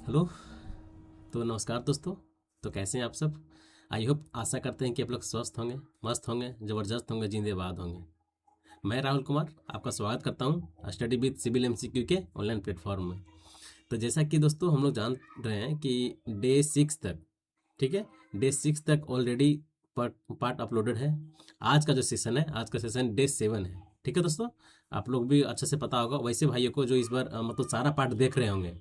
Hello. तो नमस्कार दोस्तों। तो कैसे हैं आप सब? आई होप, आशा करते हैं कि आप लोग स्वस्थ होंगे, मस्त होंगे, ज़बरदस्त होंगे, जिंदाबाद होंगे। मैं राहुल कुमार आपका स्वागत करता हूं स्टडी विद सिविल एमसीक्यू के ऑनलाइन प्लेटफॉर्म में। तो जैसा कि दोस्तों हम लोग जान रहे हैं कि डे 6 तक, ठीक है, डे 6 तक ऑलरेडी पार्ट पार्ट अपलोडेड है। आज का जो सेशन है, आज का सेशन डे 7 है। ठीक है दोस्तों, आप लोग भी अच्छे से पता होगा वैसे भाइयों को जो इस बार मतलब सारा पार्ट देख रहे होंगे।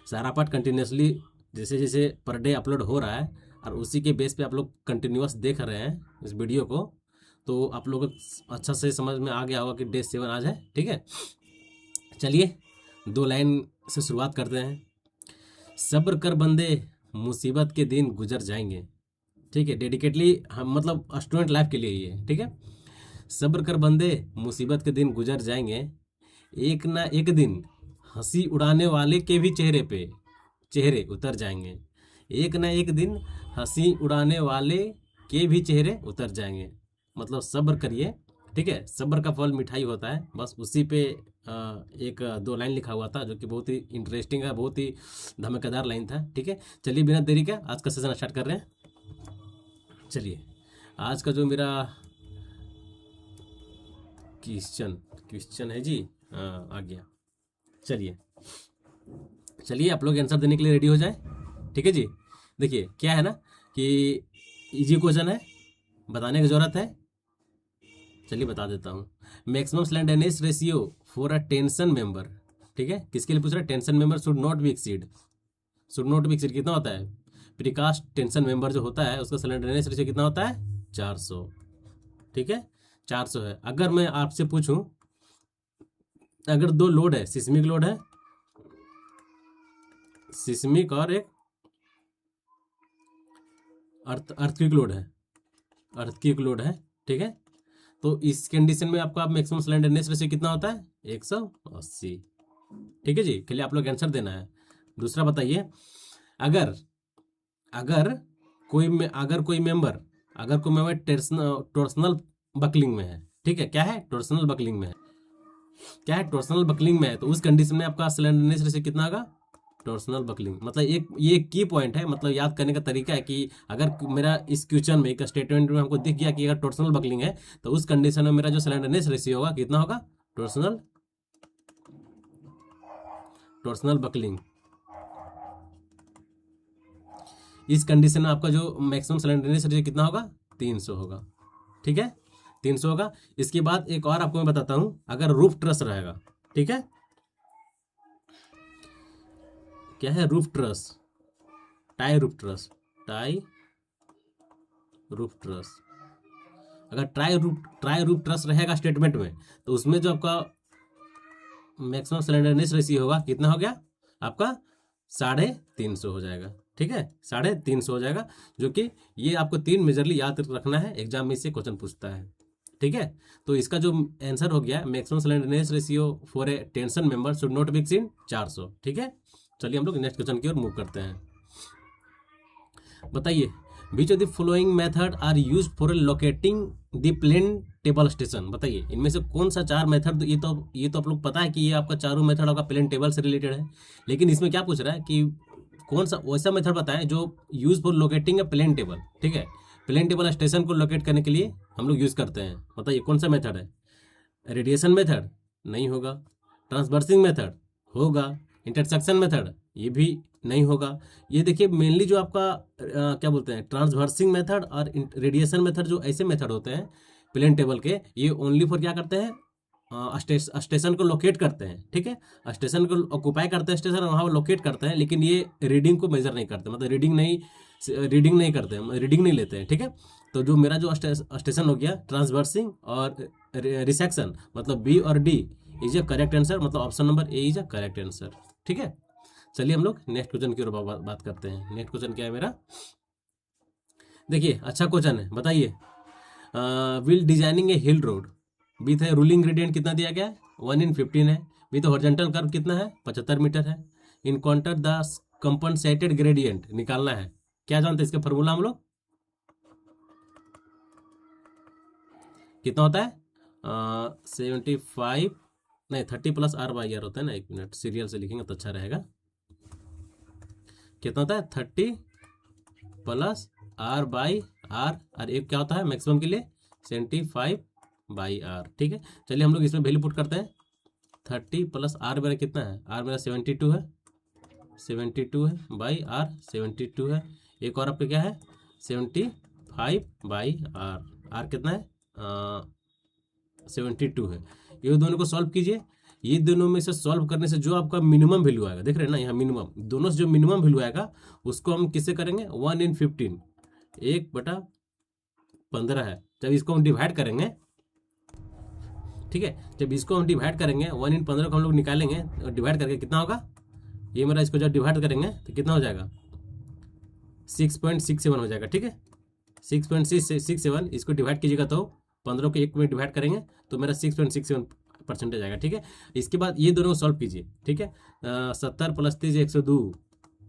सारा पार्ट कंटिन्यूसली जैसे जैसे पर डे अपलोड हो रहा है और उसी के बेस पे आप लोग कंटिन्यूस देख रहे हैं इस वीडियो को, तो आप लोग को अच्छा से समझ में आ गया होगा कि डे 7 आज है। ठीक है, चलिए 2 लाइन से शुरुआत करते हैं। सब्र कर बंदे, मुसीबत के दिन गुजर जाएंगे। ठीक है, डेडिकेटली हम मतलब स्टूडेंट लाइफ के लिए ही है। ठीक है, सब्र कर बंदे, मुसीबत के दिन गुजर जाएंगे। एक ना एक दिन हंसी उड़ाने वाले के भी चेहरे पे चेहरे उतर जाएंगे। एक ना एक दिन हंसी उड़ाने वाले के भी चेहरे उतर जाएंगे। मतलब सब्र करिए। ठीक है, सब्र का फल मिठाई होता है। बस उसी पे एक 2 लाइन लिखा हुआ था जो कि बहुत ही इंटरेस्टिंग है, बहुत ही धमाकेदार लाइन था। ठीक है, चलिए बिना देरी के आज का सेशन स्टार्ट कर रहे हैं। चलिए, आज का जो मेरा क्वेश्चन क्वेश्चन है जी, आ गया। चलिए चलिए, आप लोग आंसर देने के लिए रेडी हो जाए। ठीक है जी, देखिए क्या है ना कि इजी क्वेश्चन है, बताने की जरूरत है। चलिए बता देता हूँ। Maximum slenderness ratio for a tension member. ठीक है, किसके लिए पूछ रहा है? Tension member should not be exceed. Should not be exceed कितना होता है? प्रिकास्ट टेंशन मेंबर जो होता है उसका स्लैंडरनेस रेशियो कितना होता है? 400। ठीक है, 400 है। अगर मैं आपसे पूछूं, अगर 2 लोड है, सिस्मिक लोड है, सिस्मिक और एक अर्थक्विक लोड है, अर्थक्विक लोड है। ठीक है, तो इस कंडीशन में आपका मैक्सिमम स्लैंडरनेस रेशियो कितना होता है? 180। ठीक है जी, के लिए आप लोग आंसर देना है। दूसरा बताइए, अगर अगर अगर कोई मेंबर टॉर्सनल बकलिंग में है। ठीक है, क्या है? टॉर्सनल बकलिंग में है। क्या है? टॉर्सनल बकलिंग में है, तो उस कंडीशन में आपका स्लैंडरनेस रेशियो कितना होगा? टॉर्सनल बकलिंग मतलब एक ये की पॉइंट है, मतलब याद करने का तरीका है कि अगर मेरा इस क्वेश्चन में एक स्टेटमेंट में हमको दिख गया कि अगर टॉर्सनल बकलिंग है तो उस कंडीशन में मेरा जो स्लैंडरनेस रेशियो होगा कितना होगा? Torsional torsional buckling. इस कंडीशन में आपका जो मैक्सिमम स्लैंडरनेस रेशियो कितना होगा? 300 होगा। ठीक है, 300 होगा। इसके बाद एक और आपको मैं बताता हूं, अगर रूफ ट्रस रहेगा। ठीक है, क्या है? Roof truss, tie roof truss, tie roof truss. अगर ट्राई रूफ ट्रस रहेगा स्टेटमेंट में, तो उसमें जो आपका मैक्सिमम स्लैंडरनेस रेशियो होगा कितना हो गया आपका? 350 हो जाएगा। ठीक है, 350 हो जाएगा। जो कि ये आपको 3 मेजरली याद रखना है, एग्जाम में इससे क्वेश्चन पूछता है। ठीक है, तो इसका जो आंसर हो गया, maximum slenderness ratio for a tension member should not be exceed 400। ठीक है, चलिए हम लोग नेक्स्ट क्वेश्चन की ओर मूव करते हैं। बताइए, which of the following method are use for locating the plane table station. बताइए इनमें से कौन सा 4 मेथड, ये तो आप लोग पता है कि ये आपका चारों मेथड आपका प्लेन टेबल से रिलेटेड है। लेकिन इसमें क्या पूछ रहा है कि कौन सा वैसा मेथड बताएं जो use for locating a plane table. ठीक है, प्लेन टेबल स्टेशन को लोकेट करने के लिए हम लोग यूज करते हैं। बताइए कौन सा मेथड है? रेडिएशन मेथड नहीं होगा, ट्रांसवर्सिंग मेथड होगा, इंटरसेक्शन मेथड ये भी नहीं होगा। ये देखिए मेनली जो आपका क्या बोलते हैं, ट्रांसवर्सिंग मेथड और रेडिएशन मेथड, जो ऐसे मेथड होते हैं प्लेन टेबल के, ये ओनली फॉर क्या करते हैं? स्टेशन को लोकेट करते हैं। ठीक है, स्टेशन को ऑक्यूपाई करते हैं, स्टेशन वहाँ लोकेट करते हैं, लेकिन ये रीडिंग को मेजर नहीं करते, मतलब रीडिंग नहीं करते हैं, रीडिंग नहीं लेते हैं। ठीक है, तो जो मेरा जो स्टेशन हो गया ट्रांसवर्सिंग और रिसेक्शन, मतलब बी और D is a correct answer, मतलब option number A is a correct answer. ठीक है, चलिए हम लोग नेक्स्ट क्वेश्चन की ओर बात करते हैं। नेक्स्ट क्वेश्चन क्या है मेरा? देखिए अच्छा क्वेश्चन है, बताइए। Will designing A hill road with है रूलिंग ग्रेडियंट कितना दिया गया है? 1/15 है। विथ हॉरिजॉन्टल कर्व कितना है? 75 मीटर है। इनकाउंटर द कंपनसेटेड ग्रेडियंट निकालना है। क्या जानते हैं इसका फॉर्मूला हम लोग? कितना होता है? 75 नहीं 30 + r/r होता है ना। एक मिनट, सीरियल से लिखेंगे तो अच्छा रहेगा। कितना होता है 30 प्लस आर बाई आर, और एक क्या होता है मैक्सिमम के लिए 75 बाई आर। ठीक है, चलिए हम लोग इसमें वैल्यू पुट करते हैं। 30 प्लस आर मेरा कितना है, आर मेरा 72 है, 72 है बाई आर 72 है, एक और आपका क्या है 75 बाई आर, आर कितना है 72 है। ये दोनों को सॉल्व कीजिए, ये दोनों में से सॉल्व करने से जो आपका मिनिमम वैल्यू आएगा, देख रहे हैं ना यहाँ मिनिमम, दोनों से जो मिनिमम वैल्यू आएगा उसको हम किससे करेंगे 1/15, 1/15 है। जब इसको हम डिवाइड करेंगे, ठीक है, जब इसको हम डिवाइड करेंगे 1/15 को हम लोग निकालेंगे और डिवाइड करके कितना होगा, ये मेरा इसको जब डिवाइड करेंगे तो कितना हो जाएगा 6.67 हो जाएगा। ठीक है, 6.67, इसको डिवाइड कीजिएगा तो 15 को 1 में डिवाइड करेंगे तो मेरा 6.67% आएगा। ठीक है, इसके बाद ये दोनों को सॉल्व कीजिए। ठीक है, 70 प्लस 30 102,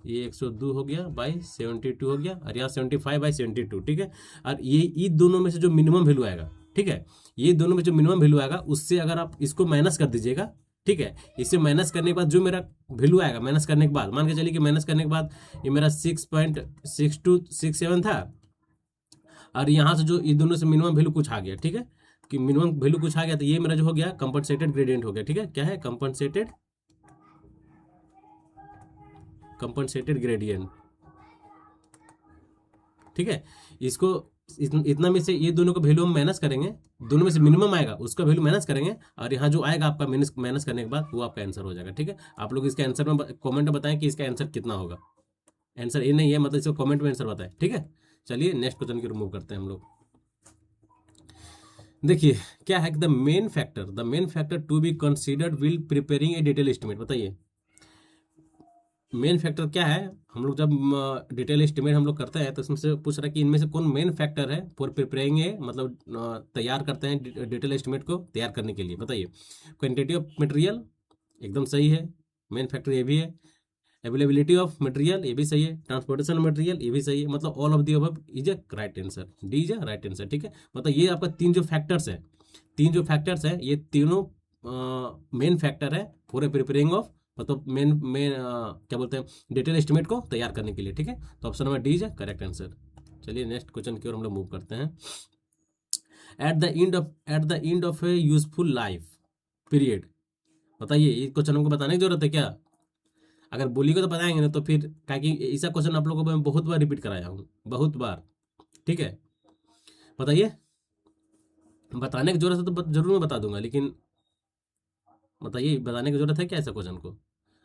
ये 102 हो गया बाई 72 हो गया, और यहाँ 75 बाई 72। ठीक है, और ये दोनों में से जो मिनिमम वैल्यू आएगा, ठीक है, ये दोनों में जो मिनिमम वैल्यू आएगा उससे अगर आप इसको माइनस कर दीजिएगा, ठीक है, इसे माइनस करने के बाद जो मेरा वैल्यू आएगा, माइनस करने के बाद मान के चलिए कि माइनस करने के बाद ये मेरा 6.6267 था, और यहाँ से जो ये दोनों से मिनिमम वैल्यू कुछ आ गया, ठीक है, कि मिनिमम वैल्यू कुछ आ गया, तो ये मेरा जो हो गया कंपनसेटेड ग्रेडियंट हो गया। ठीक है, क्या है कंपनसेटेड ग्रेडियंट। ठीक है, इसको इतना में से ये दोनों का वैल्यू हम माइनस करेंगे, दोनों में से मिनिमम आएगा उसका वैल्यू माइनस करेंगे, और यहाँ जो आएगा आपका माइनस करने के बाद वो आपका आंसर हो जाएगा। ठीक है, आप लोग इसके आंसर में कमेंट में बताएं कि इसका आंसर कितना होगा। आंसर ये नहीं है, मतलब इसको कमेंट में आंसर बताएं। ठीक है, चलिए नेक्स्ट क्वेश्चन की रिमूव करते हैं हम लोग। देखिए क्या है कि the main factor to be considered will preparing a detail estimate. बताइए मेन फैक्टर क्या है, हम लोग जब डिटेल एस्टिमेट हम लोग करते हैं तो इसमें से पूछ रहा है कि इनमें से कौन मेन फैक्टर है फॉर प्रिपेयरिंग है, मतलब तैयार करते हैं डिटेल एस्टिमेट को तैयार करने के लिए। बताइए क्वांटिटी ऑफ मटेरियल एकदम सही है, मेन फैक्टर ये भी है, अवेलेबिलिटी ऑफ मटेरियल ये भी सही है, ट्रांसपोर्टेशन मटेरियल ये भी सही है, मतलब all of the above is a right answer, D is a right answer. ठीक है, मतलब ये आपका तीन जो फैक्टर्स है ये तीनों मेन फैक्टर है फॉर प्रिपेयरिंग ऑफ, मतलब मेन क्या बोलते हैं डिटेल एस्टिमेट को तैयार करने के लिए। ठीक है, तो option number D is correct answer. चलिए नेक्स्ट क्वेश्चन की ओर हम लोग मूव करते हैं। At the end of A useful life period. बताइए ये क्वेश्चन हमको बताने की जरूरत है क्या, अगर बोलिएगा तो बताएंगे ना, तो फिर क्या कि ऐसा क्वेश्चन आप लोगों को मैं बहुत बार रिपीट कराया हूँ, बहुत बार। ठीक है, बताइए बताने की जरूरत है तो जरूर मैं बता दूंगा, लेकिन बताइए बताने की जरूरत है क्या ऐसा क्वेश्चन को,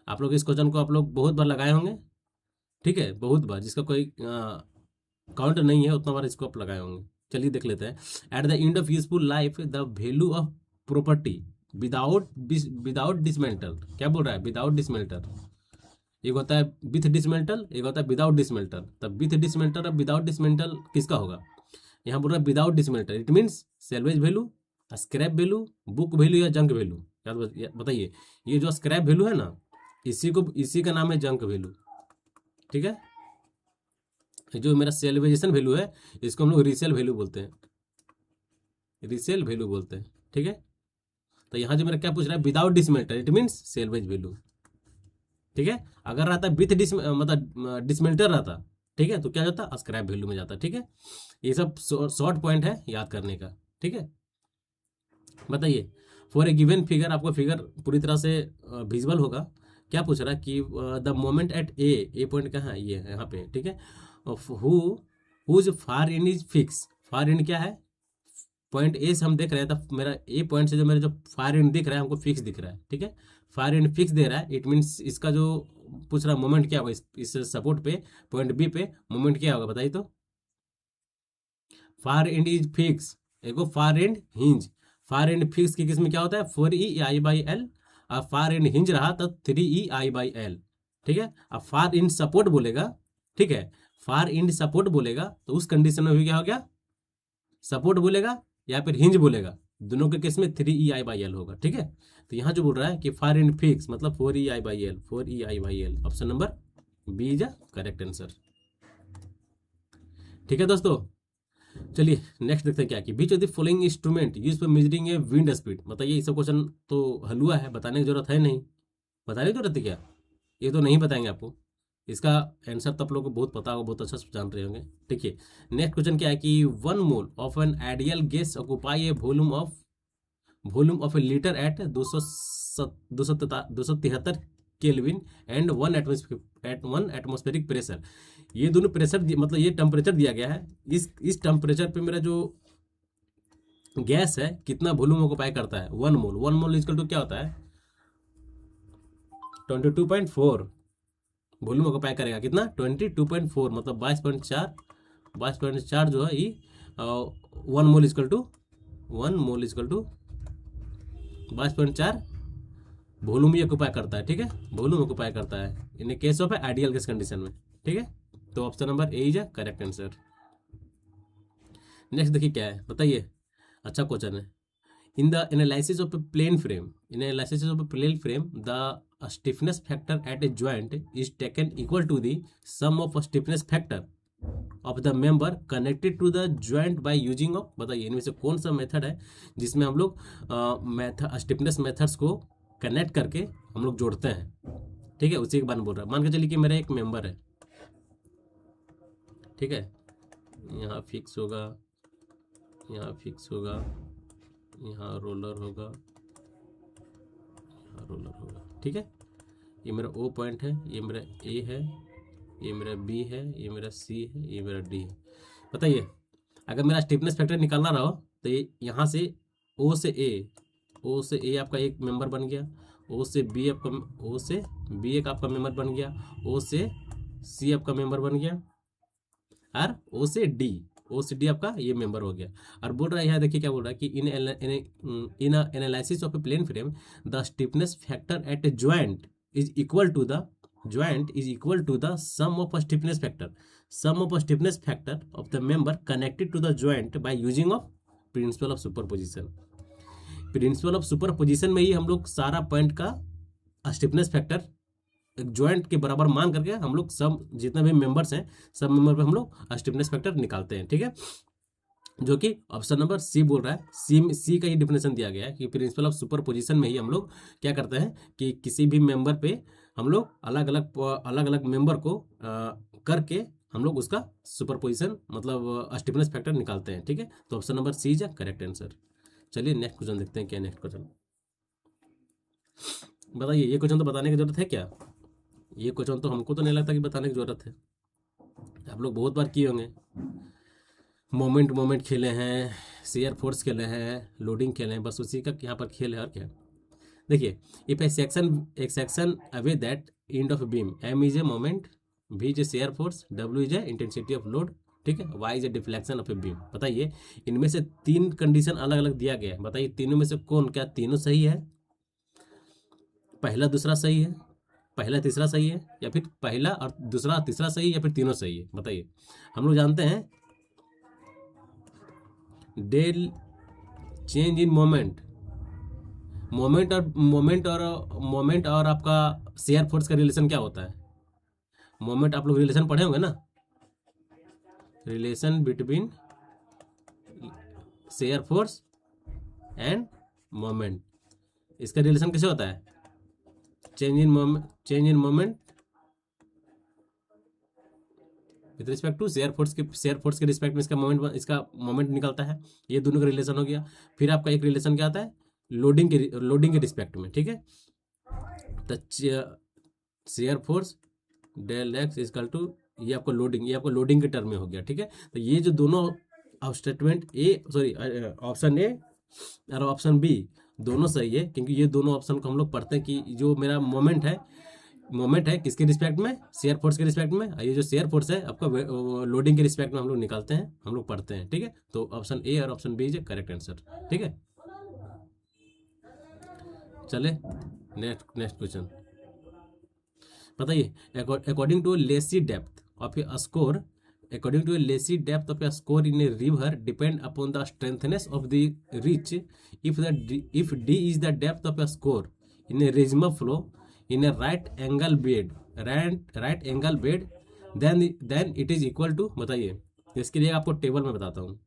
आप लोग इस क्वेश्चन को आप लोग बहुत बार लगाए होंगे। ठीक है, बहुत बार, जिसका कोई काउंट नहीं है उतना बार इसको आप लगाए होंगे। चलिए देख लेते हैं। At the end of useful life the value of property without dismantle, क्या बोल रहा है विदाउट डिसमेंटल, एक होता है विथ डिसमेंटल, एक होता है विदाउट डिसमेंटल। तब विथ डिसमेंटल और विदाउट डिसमेंटल किसका होगा, यहाँ बोल रहा है without dismantle, it means salvage value, scrap value, book value या जंक वैल्यू। बताइए ये जो स्क्रैप वैल्यू है ना, इसी का नाम है जंक वैल्यू। ठीक है, जो मेरा सेल्वेजेशन वैल्यू है इसको हम लोग रीसेल वैल्यू बोलते हैं, रीसेल वैल्यू बोलते हैं। ठीक है, तो यहाँ जो मेरा क्या पूछ रहा है without dismantle, it means salvage value. ठीक है, अगर रहता विथ मतलब डिसमेंटल रहता, ठीक है, तो क्या जाता स्क्रैप वैल्यू में जाता। ठीक है, ये सब शॉर्ट पॉइंट है याद करने का। ठीक है, बताइए फॉर ए गिवन फिगर, आपको फिगर पूरी तरह से विजुअल होगा। क्या पूछ रहा है कि the moment at a point कहाँ है, ये है यहाँ पे। ठीक है, whose far end is fix, far end क्या है पॉइंट ए से हम देख रहे हैं, तो मेरा ए पॉइंट से जो मेरा जो फार एंड दिख रहा है हमको फिक्स दिख रहा है। ठीक है, फार एंड फिक्स दे रहा है, इट मीन्स इसका जो पूछ रहा है मोमेंट क्या होगा, इस सपोर्ट पे पॉइंट बी पे मोमेंट क्या होगा बताइए तो। फार एंड इज फिक्स, एगो far end hinge, far end fix की किस्म क्या होता है 4EI/L, और फार एंड हिंज रहा तो 3EI/L। ठीक है, अब फार एंड सपोर्ट बोलेगा, ठीक है, फार एंड सपोर्ट बोलेगा तो उस कंडीशन में भी क्या हो गया सपोर्ट बोलेगा या फिर हिंज बोलेगा, दोनों के केस में 3EI/L होगा। ठीक है, तो यहाँ जो बोल रहा है कि फार एंड फिक्स मतलब 4EI/L, 4EI/L, option number B is correct answer. ठीक है दोस्तों, चलिए नेक्स्ट देखते हैं क्या कि which of the following instrument use for measuring a wind speed. बताइए ये सब क्वेश्चन तो हलवा है, बताने की जरूरत है नहीं, बताने की जरूरत है क्या, ये तो नहीं बताएंगे आपको। इसका आंसर तो आप लोगों को बहुत पता होगा, बहुत अच्छा से जान रहे होंगे। देखिए नेक्स्ट क्वेश्चन क्या है कि 1 mole of an ideal gas occupy A volume of A litre at 273 kelvin and 1 atmospheric pressure. ये दोनों प्रेशर मतलब ये टेम्परेचर दिया गया है, इस टेम्परेचर पे मेरा जो गैस है कितना वॉल्यूम ऑक्यूपाई करता है। 1 मोल इक्वल टू क्या होता है 22.4 वॉल्यूम ऑक्यूपाई करेगा, कितना 22.4 मतलब 22.4 जो है ये 1 मोल इक्वल टू 22.4 वॉल्यूम ही ऑक्यूपाई करता है। ठीक है, वॉल्यूम ऑक्यूपाई करता है in case of ideal gas condition में। ठीक है, तो option number A is correct answer. Next देखिए क्या है, बताइए, अच्छा क्वेश्चन है। In the analysis of a plane frame the stiffness factor at a joint is taken equal to the sum of stiffness factor of the member connected to the joint by using of, बताइए इनमें से कौन सा method है जिसमें हम लोग stiffness methods को कनेक्ट करके हम लोग जोड़ते हैं। ठीक है, उसी के बारे में बोल रहा है। मान के चलिए कि मेरा एक मेंबर है, ठीक है, यहाँ फिक्स होगा, यहाँ फिक्स होगा, यहाँ रोलर होगा, यहाँ रोलर होगा। ठीक है, ये मेरा ओ पॉइंट है, ये मेरा ए है, ये मेरा बी है, ये मेरा सी है, ये मेरा डी है। बताइए अगर मेरा स्टिफनेस फैक्टर निकालना रहा हो तो ये यहाँ से ओ से ए आपका एक मेंबर बन गया, ओ से बी एक आपका मेंबर बन गया, ओ से सी आपका मेंबर बन गया, और ओ से डी आपका ये मेंबर हो गया। और बोल रहा है यहाँ, देखिए क्या बोल रहा है कि in analysis of a plane frame the stiffness factor at a joint is equal to the sum of a stiffness factor of the member connected to the joint by using of principle of superposition। Principle of superposition में ही हम लोग सारा point का stiffness factor एक joint के बराबर मान करके हम लोग सब जितने भी मेंबर्स हैं सब मेंबर पे हम लोग स्टिफनेस फैक्टर निकालते हैं। ठीक है, जो कि ऑप्शन नंबर सी बोल रहा है। सी का ही डिफिनेशन दिया गया है कि प्रिंसिपल ऑफ सुपरपोजिशन में ही हम लोग क्या करते हैं कि किसी भी मेंबर पे हम लोग अलग अलग मेंबर को करके हम लोग उसका सुपरपोजिशन मतलब स्टिफनेस फैक्टर निकालते हैं। ठीक है, तो option number C is correct answer. चलिए नेक्स्ट क्वेश्चन देखते हैं क्या नेक्स्ट क्वेश्चन। बताइए, ये क्वेश्चन तो बताने की जरूरत है क्या? ये क्वेश्चन तो हमको तो नहीं लगता कि बताने की जरूरत है, आप लोग बहुत बार किए होंगे। मोमेंट खेले हैं, शेयर फोर्स खेले हैं, लोडिंग खेले हैं, बस उसी का यहाँ पर खेल है और क्या। देखिए, if a section away that end of beam, M is a moment, V is a shear force, W is a intensity of load, ठीक है, Y is a deflection of a beam. बताइए इनमें से 3 कंडीशन अलग अलग दिया गया है, बताइए तीनों में से कौन, क्या तीनों सही है, पहला दूसरा सही है, पहला तीसरा सही है, या फिर पहला और दूसरा तीसरा सही, या फिर तीनों सही है? बताइए। हम लोग जानते हैं डेल चेंज इन मोमेंट और आपका शेयर फोर्स का रिलेशन क्या होता है? मोमेंट आप लोग रिलेशन पढ़े होंगे ना, relation between shear force and moment. इसका रिलेशन कैसे होता है? Change in moment with respect to shear force के रिस्पेक्ट में इसका मोमेंट निकलता है। ये दोनों का रिलेशन हो गया। फिर आपका एक रिलेशन क्या आता है लोडिंग के रिस्पेक्ट में। ठीक है, तो shear force del x equal to ये आपको लोडिंग के टर्म में हो गया। ठीक है, तो ये जो दोनों स्टेटमेंट ऑप्शन ए और ऑप्शन बी दोनों सही है, क्योंकि ये दोनों ऑप्शन को हम लोग पढ़ते हैं कि जो मेरा मोमेंट है किसके रिस्पेक्ट में, शेयर फोर्स के रिस्पेक्ट में, ये जो शेयर फोर्स है आपका लोडिंग के रिस्पेक्ट में हम लोग निकालते हैं, हम लोग पढ़ते हैं। ठीक है, तो ऑप्शन ए और option B is correct answer. ठीक है, चले नेक्स्ट क्वेश्चन। बताइए, according to Lacey depth of a scour in a river depend upon the strengthness of the reach. If D is the depth of a score in a Reisner flow in a right angle bed, then it is equal to, बताइए। इसके लिए आपको table में बताता हूँ।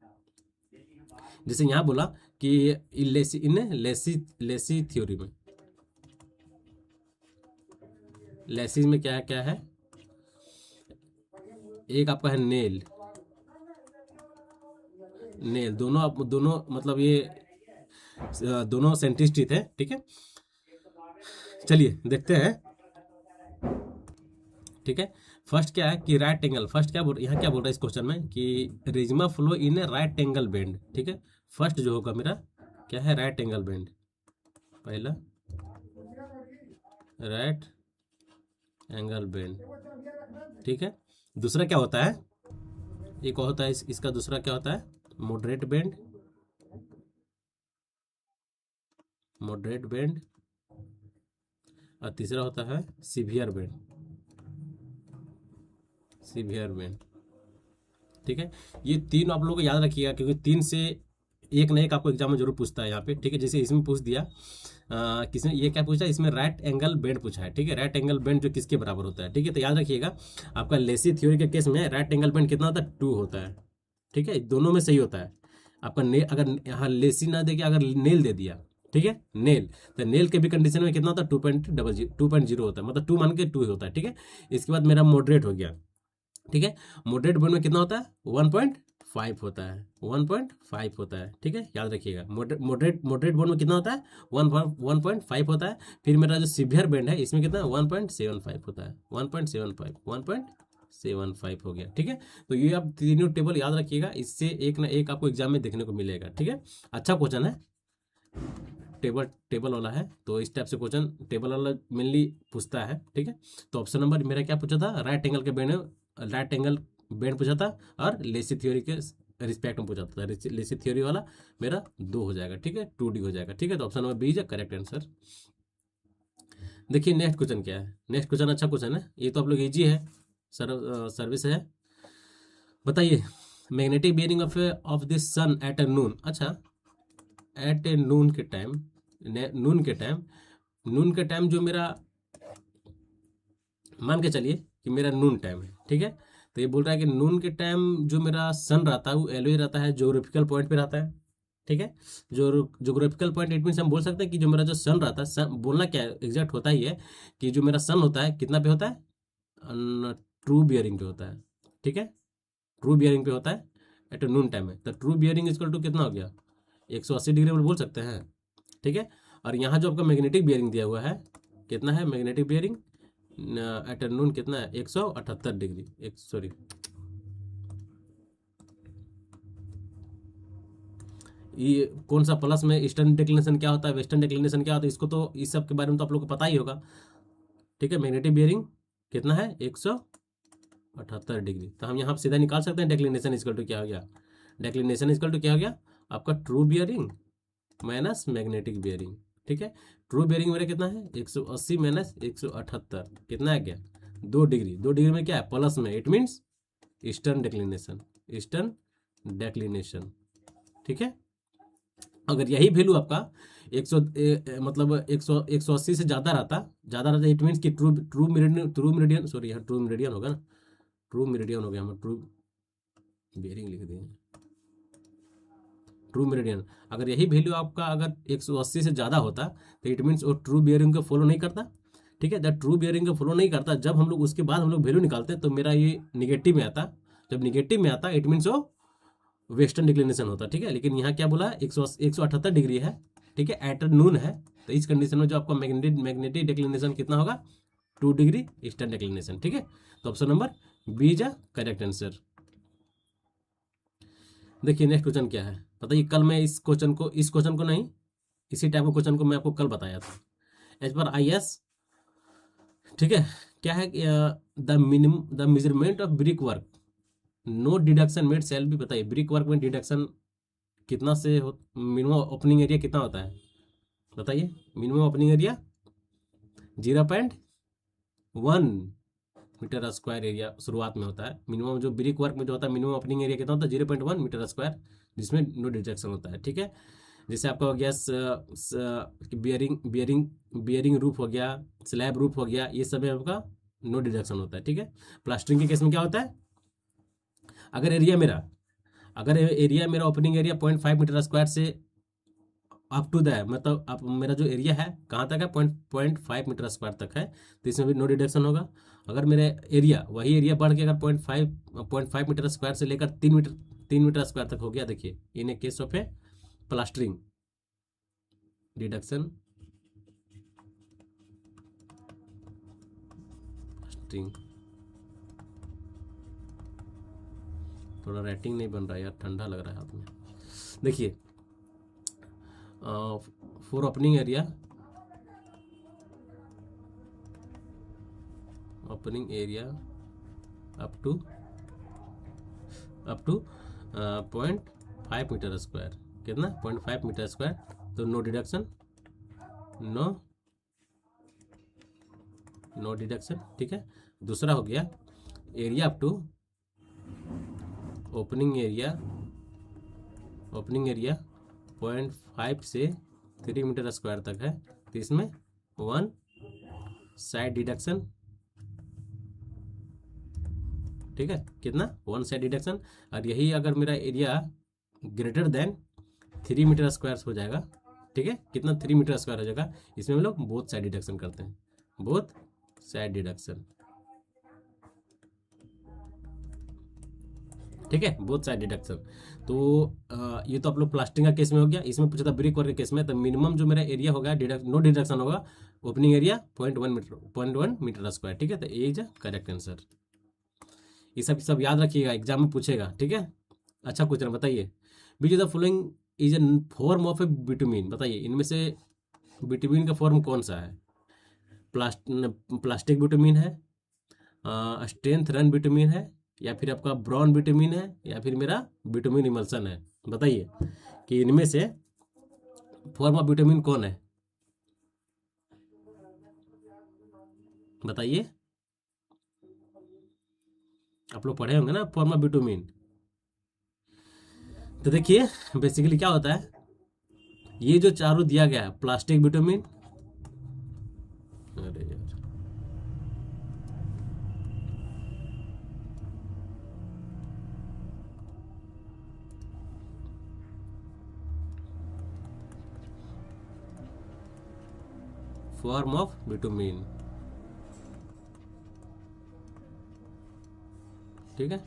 जैसे यहाँ बोला कि लेसी थ्योरी में, लेसीज में क्या है एक आपका है नेल, नेल दोनों दोनों मतलब ये दोनों साइंटिस्ट ही थे, ठीक है। चलिए देखते हैं, ठीक है। फर्स्ट क्या है कि राइट एंगल, फर्स्ट क्या बोल, यहाँ क्या बोल रहा है इस क्वेश्चन में कि रिज्मा flow in a right angle bend, ठीक है। फर्स्ट जो होगा मेरा क्या है, राइट एंगल बेंड, पहला राइट एंगल बेंड, ठीक है। दूसरा क्या होता है, एक और होता है इसका दूसरा क्या होता है, मॉडरेट बेंड, मॉडरेट बेंड, और तीसरा होता है सीवियर बेंड, सीवियर बेंड, ठीक है। ये तीन आप लोगों को याद रखिएगा, क्योंकि तीन से एक ना एक आपको एग्जाम में जरूर पूछता है यहाँ पे, ठीक है। जैसे इसमें पूछ दिया, किसने ये क्या पूछा, इसमें राइट एंगल बेंड पूछा है, ठीक है। राइट एंगल बेंड जो किसके बराबर होता है, ठीक है। तो याद रखिएगा, आपका लेसी थ्योरी के केस में राइट एंगल बेंड कितना होता है, 2 होता है, ठीक है। दोनों में सही होता है आपका नेल, अगर यहाँ लेसी ना दे के अगर नेल दे दिया, ठीक है, नेल, तो नेल के भी कंडीशन में कितना होता है, 2.0 होता है, मतलब 2 मान के 2 होता है, ठीक है। इसके बाद मेरा मॉडरेट हो गया, ठीक है। मॉडरेट बेंड में कितना होता है, 1.5 होता है, 1.5 होता है, ठीक है। याद रखिएगा, मॉडरेट मॉडरेट बेंड में कितना होता है, 1.5 होता है। फिर मेरा जो सीवियर बेंड है इसमें कितना 1.75 होता है, 1.75 हो गया, ठीक है। तो ये आप तीनों टेबल याद रखिएगा, इससे एक ना एक आपको एग्जाम में देखने को मिलेगा, ठीक है। अच्छा क्वेश्चन है, टेबल टेबल वाला है, तो इस टाइप से क्वेश्चन टेबल वाला मेनली पूछता है, ठीक है। तो ऑप्शन नंबर मेरा क्या पूछा था, राइट एंगल के बेंड, राइट एंगल बेंड पूछा था, और लेसी थ्योरी के रिस्पेक्ट में पूछा था। लेसी थ्योरी वाला मेरा 2 हो जाएगा, ठीक है, 2D हो जाएगा, ठीक है। तो option number B is correct answer. देखिए नेक्स्ट क्वेश्चन क्या है, नेक्स्ट क्वेश्चन अच्छा क्वेश्चन है, ये तो आप लोग इजी है, सर्विस है। बताइए, magnetic bearing of this sun at a noon, अच्छा एट ए नून के टाइम, नून के टाइम, नून के टाइम जो मेरा, मान के चलिए कि मेरा नून टाइम है, ठीक है। तो ये बोल रहा है कि नून के टाइम जो मेरा सन रहता है वो एलओए रहता है, जोग्राफिकल पॉइंट पे रहता है, ठीक है। जो जोग्राफिकल पॉइंट, इट मीन्स हम बोल सकते हैं कि जो मेरा जो सन रहता है, सन बोलना क्या है एग्जैक्ट होता ही है कि जो मेरा सन होता है कितना पे होता है, ट्रू बियरिंग पे होता है, ठीक है। ट्रू बियरिंग पे होता है एट नून टाइम में, तो ट्रू बियरिंग इक्वल टू कितना हो गया, 180 डिग्री बोल सकते हैं, ठीक है। और यहाँ जो आपका मैग्नेटिक बियरिंग दिया हुआ है, कितना है मैग्नेटिक बियरिंग एट नून, कितना है 178 डिग्री, एक सॉरी, ये कौन सा प्लस में ईस्टर्न डिक्लिनेशन क्या होता है, वेस्टर्न डिक्लिनेशन क्या होता है, इसको तो इस सब के बारे में तो आप लोग को पता ही होगा, ठीक है। मैग्नेटिक बियरिंग कितना है 178 डिग्री, तो हम यहाँ सीधा निकाल सकते हैं डिक्लिनेशन इक्वल टू क्या हो गया, डिक्लिनेशन इक्वल टू क्या हो गया आपका true bearing minus magnetic bearing, ठीक है। ट्रू बियरिंग मेरा कितना है 180 माइनस 178, कितना है गया 2 डिग्री, 2 डिग्री में क्या है प्लस में, it means eastern declination, eastern declination, ठीक है। अगर यही वैल्यू आपका 100 मतलब 180 से ज़्यादा रहता, इट मीन्स कि ट्रू ट्रू मेरिडियन सॉरी यहाँ ट्रू मेरिडियन होगा ना, ट्रू मेरिडियन हो गया, हम ट्रू बियरिंग लिख देंगे, ट्रू मेरिडियन। अगर यही वैल्यू आपका अगर 180 से ज़्यादा होता तो इट मीन्स वो ट्रू बियरिंग को फॉलो नहीं करता, ठीक है। जब ट्रू बियरिंग को फॉलो नहीं करता, जब हम लोग उसके बाद हम लोग वैल्यू निकालते तो मेरा ये निगेटिव में आता, जब निगेटिव में आता इट मीन्स वो वेस्टर्न डिक्लिनेशन होता, ठीक है। लेकिन यहाँ क्या बोला 178 डिग्री है, ठीक है, एट नून है, तो इस कंडीशन में जो आपका मैग्नेटिक डिक्लिनेशन कितना होगा 2 डिग्री ईस्टर्न डिक्लिनेशन, ठीक है। तो option number B is correct answer. देखिए नेक्स्ट क्वेश्चन क्या है, बताइए। कल मैं इस क्वेश्चन को नहीं, इसी टाइप के क्वेश्चन को मैं आपको कल बताया था, एज पर आई एस, ठीक है। क्या है the measurement of brick work, no deduction made सेल भी, बताइए ब्रिक वर्क में डिडक्शन कितना से हो, मिनिमम ओपनिंग एरिया कितना होता है, बताइए। Minimum opening area 0.1 metre square area शुरुआत में होता है। मिनिमम जो ब्रिक वर्क में जो होता है मिनिमम ओपनिंग एरिया कितना होता है 0.1 मीटर स्क्वायर, जिसमें नो डिडक्शन होता है, ठीक है। जैसे आपका हो गया बियरिंग रूफ हो गया, स्लैब रूफ हो गया, ये सब में आपका नो डिडक्शन होता है, ठीक है। प्लास्टरिंग के केस में क्या होता है, अगर एरिया मेरा ओपनिंग एरिया 0.5 मीटर स्क्वायर से अप टू द मतलब आप मेरा जो एरिया है कहाँ तक है 0.5 मीटर स्क्वायर तक है, तो इसमें भी नो डिडक्शन होगा। अगर मेरे एरिया, वही एरिया बढ़ के अगर 0.5 मीटर स्क्वायर से लेकर 3 मीटर स्क्वायर तक हो गया, देखिए in a case of a plastering deduction, plastering, थोड़ा राइटिंग नहीं बन रहा है यार, ठंडा लग रहा है हाथ में। देखिए for opening area, opening area up to 0.5 metre square, कितना 0.5 मीटर स्क्वायर, तो नो डिडक्शन, नो डिडक्शन, ठीक है। दूसरा हो गया area up to opening area 0.5 से 3 मीटर स्क्वायर तक है, तो इसमें 1 साइड डिडक्शन, ठीक है, कितना 1 साइड डिडक्शन। और यही अगर मेरा area greater than 3 metre square हो जाएगा, ठीक है, कितना 3 मीटर स्क्वायर हो जाएगा, इसमें हम लोग बोथ साइड डिडक्शन करते हैं, बोथ साइड डिडक्शन, ठीक है, बोथ साइड डिडक्शन। तो ये तो आप लोग प्लास्टिक का केस में हो गया। इसमें पूछा था ब्रिक वर्क के केस में, तो मिनिमम जो मेरा एरिया होगा नो डिडक्शन होगा, ओपनिंग एरिया 0.1 मीटर स्क्वायर, ठीक है। तो ये इज करेक्ट आंसर। ये सब याद रखिएगा, एग्जाम में पूछेगा, ठीक है। अच्छा क्वेश्चन बताइए, which of the following is A form of A bitumen, बताइए इनमें से बिटुमिन का फॉर्म कौन सा है? प्लास्टिक बिटुमिन है, स्ट्रेंथ रन बिटुमिन है, या फिर आपका ब्रॉन बिटुमिन है, या फिर मेरा बिटुमिन इमल्सन है। बताइए कि इनमें से फॉर्म ऑफ बिटुमिन कौन है, बताइए। आप लोग पढ़े होंगे ना फॉर्म ऑफ बिटुमिन। तो देखिए बेसिकली क्या होता है, ये जो चारों दिया गया है, प्लास्टिक बिटुमिन, अरे यार, फॉर्म ऑफ बिटुमिन, ठीक है।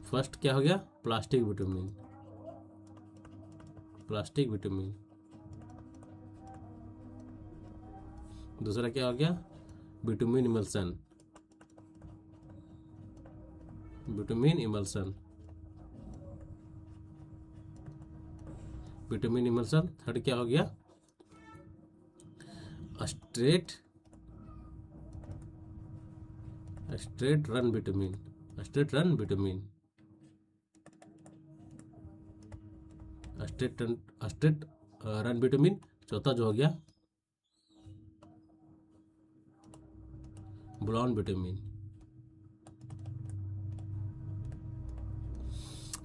फर्स्ट क्या हो गया, प्लास्टिक बिटुमिन, प्लास्टिक बिटुमिन। दूसरा क्या हो गया, bitumen emulsion, bitumen emulsion, bitumen emulsion. Third क्या हो गया, straight run bitumen, straight run bitumen, straight run bitumen. चौथा जो हो गया ब्लॉन बिटुमिन।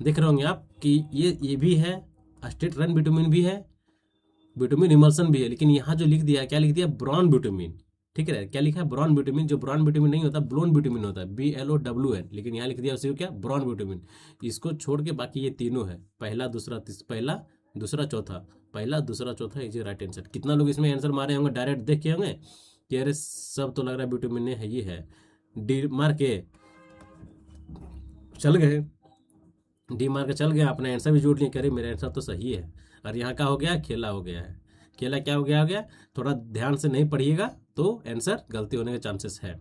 देख रहे होंगे आप कि ये भी है, स्ट्रेट रन बिटुमिन भी है, बिटुमिन इमल्सन भी है, लेकिन यहाँ जो लिख दिया, क्या लिख दिया, ब्रॉन बिटुमिन, ठीक है। क्या लिखा है, ब्रॉन बिटुमिन। जो ब्रॉन बिटुमिन नहीं होता, ब्लोन बिटुमिन होता है, BLOWN, लेकिन यहाँ लिख दिया उसी को क्या, ब्रॉन बिटुमिन। इसको छोड़ के बाकी ये तीनों है, पहला दूसरा चौथा, पहला दूसरा चौथा, इज राइट आंसर। कितना लोग इसमें आंसर मारे होंगे, डायरेक्ट देख के होंगे कि अरे सब तो लग रहा है बिटुमिन है, ये है, डी मार के चल गए, डी मार के चल गए, अपना आंसर भी जोड़ लिए, करे मेरा आंसर तो सही है। और यहाँ का हो गया, खेला हो गया है, खेला क्या हो गया, थोड़ा ध्यान से नहीं पढ़िएगा तो आंसर गलती होने के चांसेस है।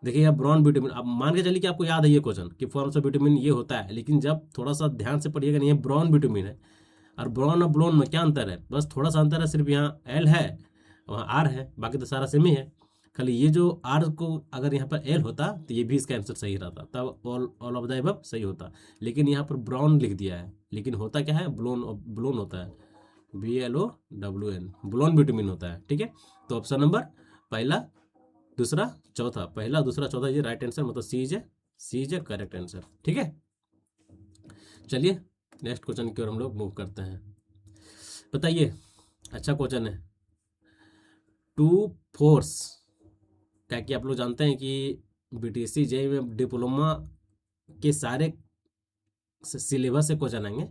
देखिए अब ब्रॉन विटामिन, अब मान के चलिए कि आपको याद है ये क्वेश्चन कि फॉर्म्स ऑफ विटामिन ये होता है, लेकिन जब थोड़ा सा ध्यान से पढ़िएगा, नहीं, ये ब्रॉन विटामिन है। और ब्रॉन और ब्लोन में क्या अंतर है, बस थोड़ा सा अंतर है, सिर्फ यहाँ एल है वहाँ आर है, बाकी तो सारा सेम ही है। खाली ये जो आर को अगर यहाँ पर एल होता तो ये भी इसका आंसर सही रहता, तब ऑल ऑफ द अबव सही होता। लेकिन यहाँ पर ब्राउन लिख दिया है, लेकिन होता क्या है, ब्लोन होता है, BLOWN, ब्लोन विटामिन होता है, ठीक है। तो ऑप्शन नंबर पहला दूसरा चौथा, पहला दूसरा चौथा ये राइट आंसर, मतलब सी इज करेक्ट आंसर, ठीक है। चलिए नेक्स्ट क्वेश्चन की ओर हम लोग मूव करते हैं। बताइए, अच्छा क्वेश्चन है, टू फोर्स, क्या कि आप लोग जानते हैं कि BTC JEE में डिप्लोमा के सारे सिलेबस से क्वेश्चन आएंगे,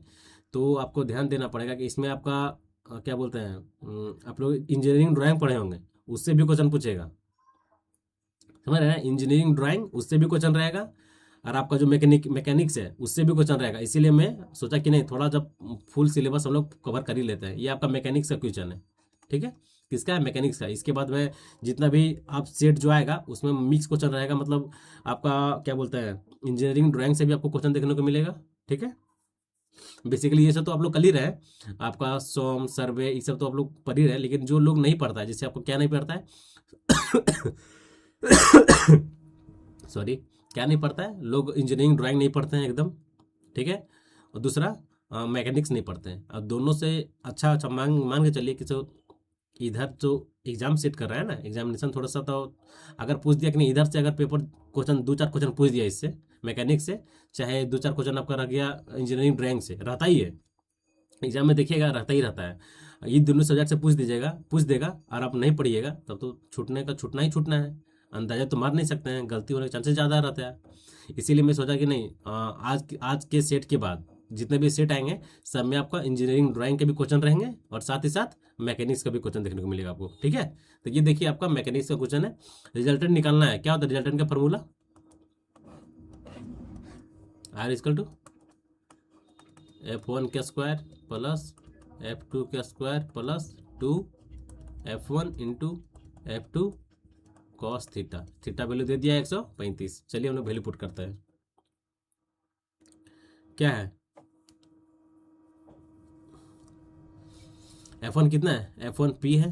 तो आपको ध्यान देना पड़ेगा कि इसमें आपका क्या बोलते हैं, आप लोग इंजीनियरिंग ड्राइंग पढ़े होंगे, उससे भी क्वेश्चन पूछेगा। समझ रहे हैं? इंजीनियरिंग ड्राइंग उससे भी क्वेश्चन रहेगा, और आपका जो मैकेनिक्स है उससे भी क्वेश्चन रहेगा। इसीलिए मैं सोचा कि नहीं, थोड़ा जब फुल सिलेबस हम लोग कवर कर ही लेते हैं। ये आपका मैकेनिक्स का क्वेश्चन है, ठीक है? किसका है? मैकेनिक्स का। इसके बाद में जितना भी आप सेट जो आएगा उसमें मिक्स क्वेश्चन रहेगा, मतलब आपका क्या बोलते हैं, इंजीनियरिंग ड्राइंग से भी आपको क्वेश्चन देखने को मिलेगा, ठीक है? बेसिकली ये सब तो आप लोग कर ही रहे, आपका सोम सर्वे ये सब तो आप लोग पढ़ ही रहे, लेकिन जो लोग नहीं पढ़ता है, जिससे आपको क्या नहीं पढ़ता है सॉरी, क्या नहीं पढ़ता है, लोग इंजीनियरिंग ड्राइंग नहीं पढ़ते हैं एकदम, ठीक है? और दूसरा मैकेनिक्स नहीं पढ़ते हैं। अब दोनों से अच्छा अच्छा मान मान के चलिए कि जो इधर जो एग्जाम सेट कर रहा है ना, एग्जामिनेशन थोड़ा सा तो अगर पूछ दिया कि नहीं, इधर से अगर पेपर क्वेश्चन 2-4 क्वेश्चन पूछ दिया इससे मैकेनिक्स से, चाहे 2-4 क्वेश्चन आपका रह गया इंजीनियरिंग ड्राइंग से, रहता ही है एग्जाम में, देखिएगा रहता ही रहता है। ये दोनों सब्जेक्ट से पूछ देगा और आप नहीं पढ़िएगा तब तो छूटना ही छूटना है। अंदाजा तो मार नहीं सकते हैं, गलती होने के चांसेस ज़्यादा रहता है। इसीलिए मैं सोचा कि नहीं, आज के सेट के बाद जितने भी सेट आएंगे सब में आपका इंजीनियरिंग ड्राइंग के भी क्वेश्चन रहेंगे, और साथ ही साथ मैकेनिक्स का भी क्वेश्चन देखने को मिलेगा आपको, ठीक है? तो ये देखिए आपका मैकेनिक्स का क्वेश्चन है। रिजल्टेंट निकालना है। क्या होता है रिजल्टेंट का formula? Are is equal to F1 का स्क्वायर प्लस F2 का square plus 2 F1 into F2 cos theta. Theta value दे दिया 135। चलिए हम लोग वैल्यू पुट करते हैं। क्या है? F1 कितना है? F1 P है,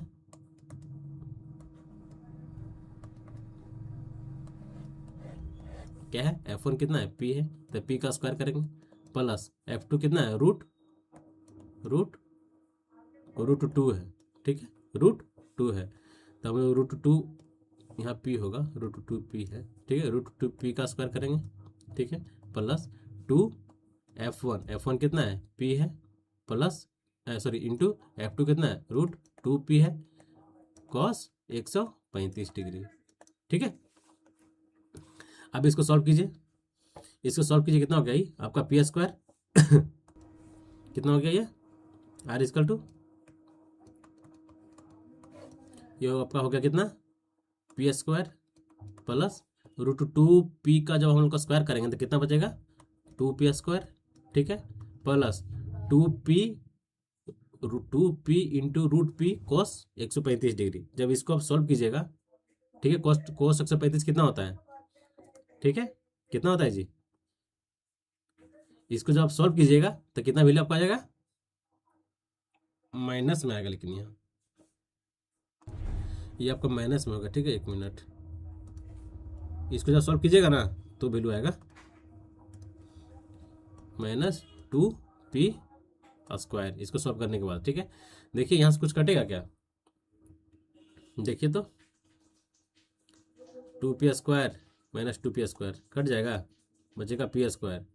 क्या है? F1 कितना है? P है, तो P का स्क्वायर करेंगे प्लस F2 कितना है? रूट रूट रूट 2 है, ठीक है? रूट 2 है, तो हम रूट 2 यहाँ P होगा, रूट 2 P है, ठीक है? रूट 2 P का स्क्वायर करेंगे, ठीक है? प्लस 2 F1 कितना है? P है, प्लस सॉरी इंटू F2 कितना है? रूट 2 P है, कॉस 135 डिग्री, ठीक है? अब इसको सॉल्व कीजिए, कितना हो गया ये आपका P स्क्वायर कितना हो गया ये? आर इजकल टू ये आपका हो गया कितना? P square plus root 2 P का जब हम लोग का स्क्वायर करेंगे तो कितना बचेगा? 2P स्क्वायर, ठीक है? Plus 2P into root P cos 135 degree. जब इसको आप सॉल्व कीजिएगा, ठीक है, कॉस 135 कितना होता है, ठीक है? कितना होता है जी? इसको जब आप सॉल्व कीजिएगा तो कितना वैल्यू आपका आ जाएगा? माइनस में आएगा, लेकिन यहाँ ये आपका माइनस में होगा, ठीक है? 1 मिनट, इसको जब सॉल्व कीजिएगा ना तो वैल्यू आएगा -2P स्क्वायर, इसको सॉल्व करने के बाद, ठीक है? देखिए यहाँ से कुछ कटेगा क्या? देखिए तो 2P square -2P square cut जाएगा, बचेगा P स्क्वायर।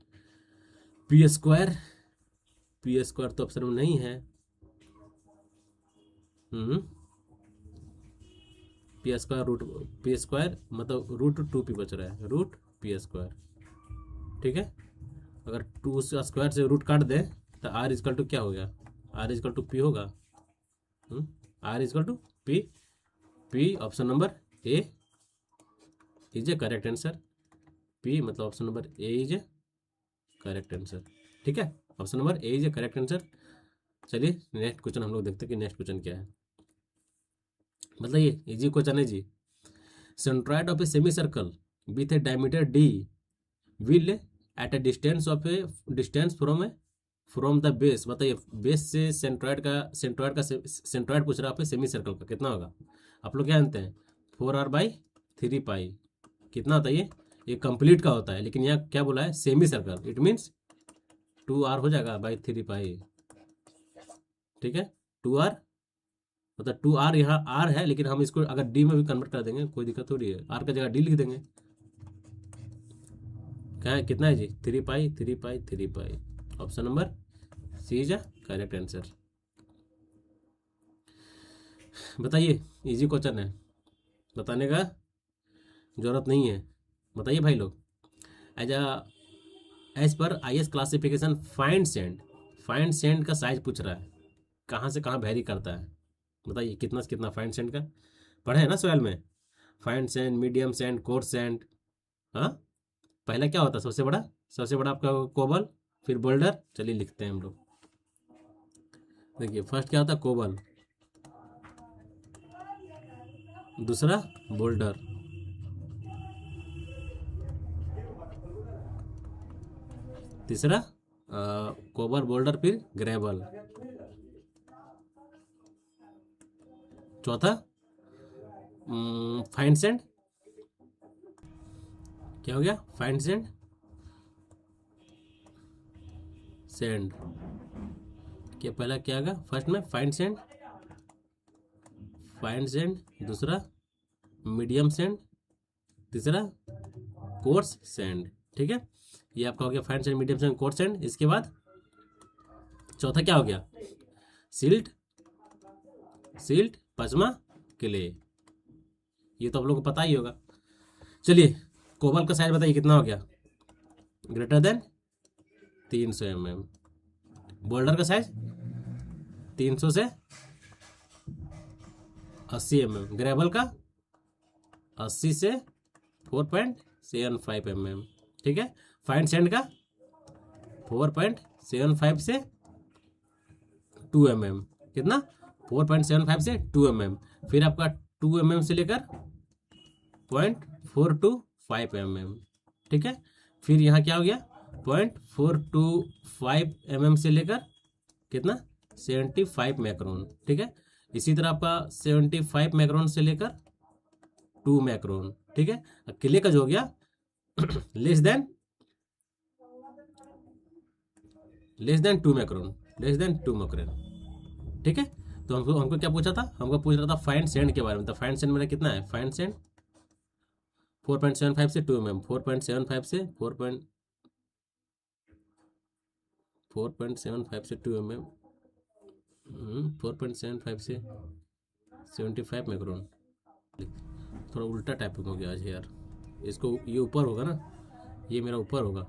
P स्क्वायर तो ऑप्शन में नहीं है। P square root P square मतलब रूट 2P बच रहा है, रूट P स्क्वायर, ठीक है? अगर 2 स्क्वायर से रूट काट दे तो R इजकल टू क्या हो गया? R इजकल टू P होगा। R is equal to P option number A is a correct answer. P मतलब option number A is a correct answer, ठीक है? Option number A is a correct answer. चलिए next question हम लोग देखते हैं कि नेक्स्ट क्वेश्चन क्या है। मतलब ये इजी क्वेश्चन है जी। Centroid of a semi circle with a diameter D will at a distance from the base. बताइए बेस से सेंट्रॉइड पूछ रहा है, सेमी सर्कल का कितना होगा? आप लोग क्या जानते हैं? 4r/3π कितना होता है ये कंप्लीट का होता है, लेकिन यहाँ क्या बोला है? Semi circle, it means 2r हो जाएगा बाई 3π, ठीक है? 2r मतलब 2r, यहाँ r है लेकिन हम इसको अगर d में भी कन्वर्ट कर देंगे कोई दिक्कत थोड़ी है, r का जगह d लिख देंगे। क्या है? कितना है जी? 3π। Option number C is correct answer. बताइए इजी क्वेश्चन है, बताने का जरूरत नहीं है। बताइए भाई लोग। As per IS classification fine sand का साइज पूछ रहा है, कहाँ से कहाँ वेरी करता है? बताइए कितना से कितना फाइंड सेंड का पढ़े है ना सवाल में? Fine sand, medium sand, coarse sand. हाँ, पहला क्या होता है? सबसे बड़ा आपका कोबल, फिर बोल्डर। चलिए लिखते हैं हम लोग। देखिए फर्स्ट क्या होता है? कोबल, दूसरा बोल्डर, तीसरा कोबल बोल्डर, फिर ग्रेवल, चौथा फाइन सैंड। क्या हो गया? Fine sand, sand. क्या पहला क्या होगा? फर्स्ट में फाइन सैंड, दूसरा मीडियम सैंड, तीसरा कोर्स सैंड। ठीक है, ये आपका हो गया fine sand, medium sand, coarse sand. इसके बाद चौथा क्या हो गया? सिल्ट, पचमा, क्ले। ये तो आप लोगों को पता ही होगा। चलिए कोबल का साइज बताइए कितना हो गया? Greater than 300 mm। बोल्डर का साइज 300 से 80 mm। ग्रेवल का 80 से 4.75 mm। ठीक है, फाइन सैंड का 4.75 से 2 mm। कितना? 4.75 से 2 mm। फिर आपका 2 mm से लेकर 0.425 mm। ठीक है, फिर यहाँ क्या हो गया? 0.425 mm से लेकर कितना? 75 मैक्रोन। ठीक है, इसी तरह आपका 75 मैक्रोन से लेकर 2 मैक्रोन। ठीक है, क्ले का जो हो गया लेस देन 2 मैक्रोन, ठीक है। तो हमको क्या पूछा था? हमको पूछ रहा था फाइन सैंड के बारे में। तो फाइन सैंड मेरा कितना है? फाइन सैंड 4.75 से 2 mm, 4.75 से 4.75 से 2 mm, 4.75 से 75 मैक्रोन। थोड़ा उल्टा टाइपिंग हो गया आज यार। इसको ये ऊपर होगा ना, ये मेरा ऊपर होगा।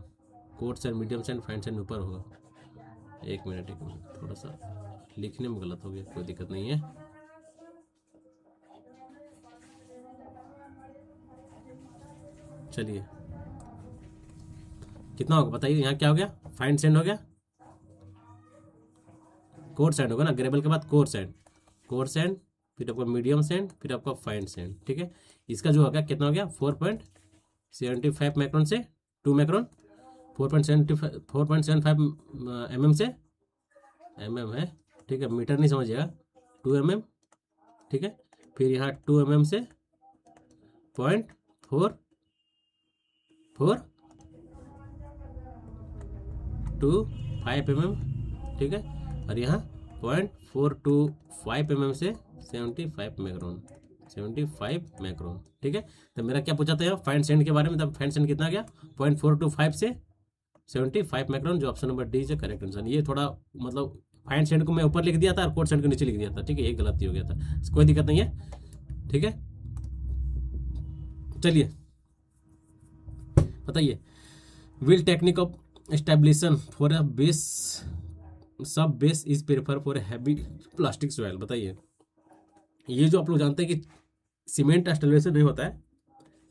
Coarse sand, medium sand, fine sand ऊपर होगा। एक मिनट, थोड़ा सा लिखने में गलत हो गया, कोई दिक्कत नहीं है। चलिए कितना होगा बताइए? यहाँ क्या हो गया? फाइन सैंड हो गया, कोर्स सैंड होगा ना, ग्रेवल के बाद कोर्स सैंड, फिर आपका मीडियम सैंड, फिर आपका फाइन सैंड। ठीक है, इसका जो होगा कितना हो गया? 4.75 मैक्रोन से 2 मैक्रोन, 4.75 mm से mm है। ठीक है, मीटर नहीं समझिएगा, 2 mm। ठीक है, फिर यहाँ 2 mm से 0.425 mm। ठीक है, और यहाँ 0.425 mm से 75 मैक्रोन। ठीक है, तो मेरा क्या पूछा था यहाँ? फाइन सैंड के बारे में। तब फाइन सैंड कितना गया? 0.425 से 75 मैक्रोन, जो ऑप्शन नंबर डी से करेक्ट आंसर। ये थोड़ा मतलब फाइन सैंड को मैं ऊपर लिख दिया था और कोर्स सैंड को नीचे लिख दिया था। ठीक है, ये गलती हो गया था, कोई दिक्कत नहीं है। ठीक है, चलिए बताइए, will technique of establishment for a base, sub base is prefer for heavy plastic soil. बताइए, ये जो आप लोग जानते हैं कि सीमेंट एस्टेब्लिशमेंट नहीं होता है।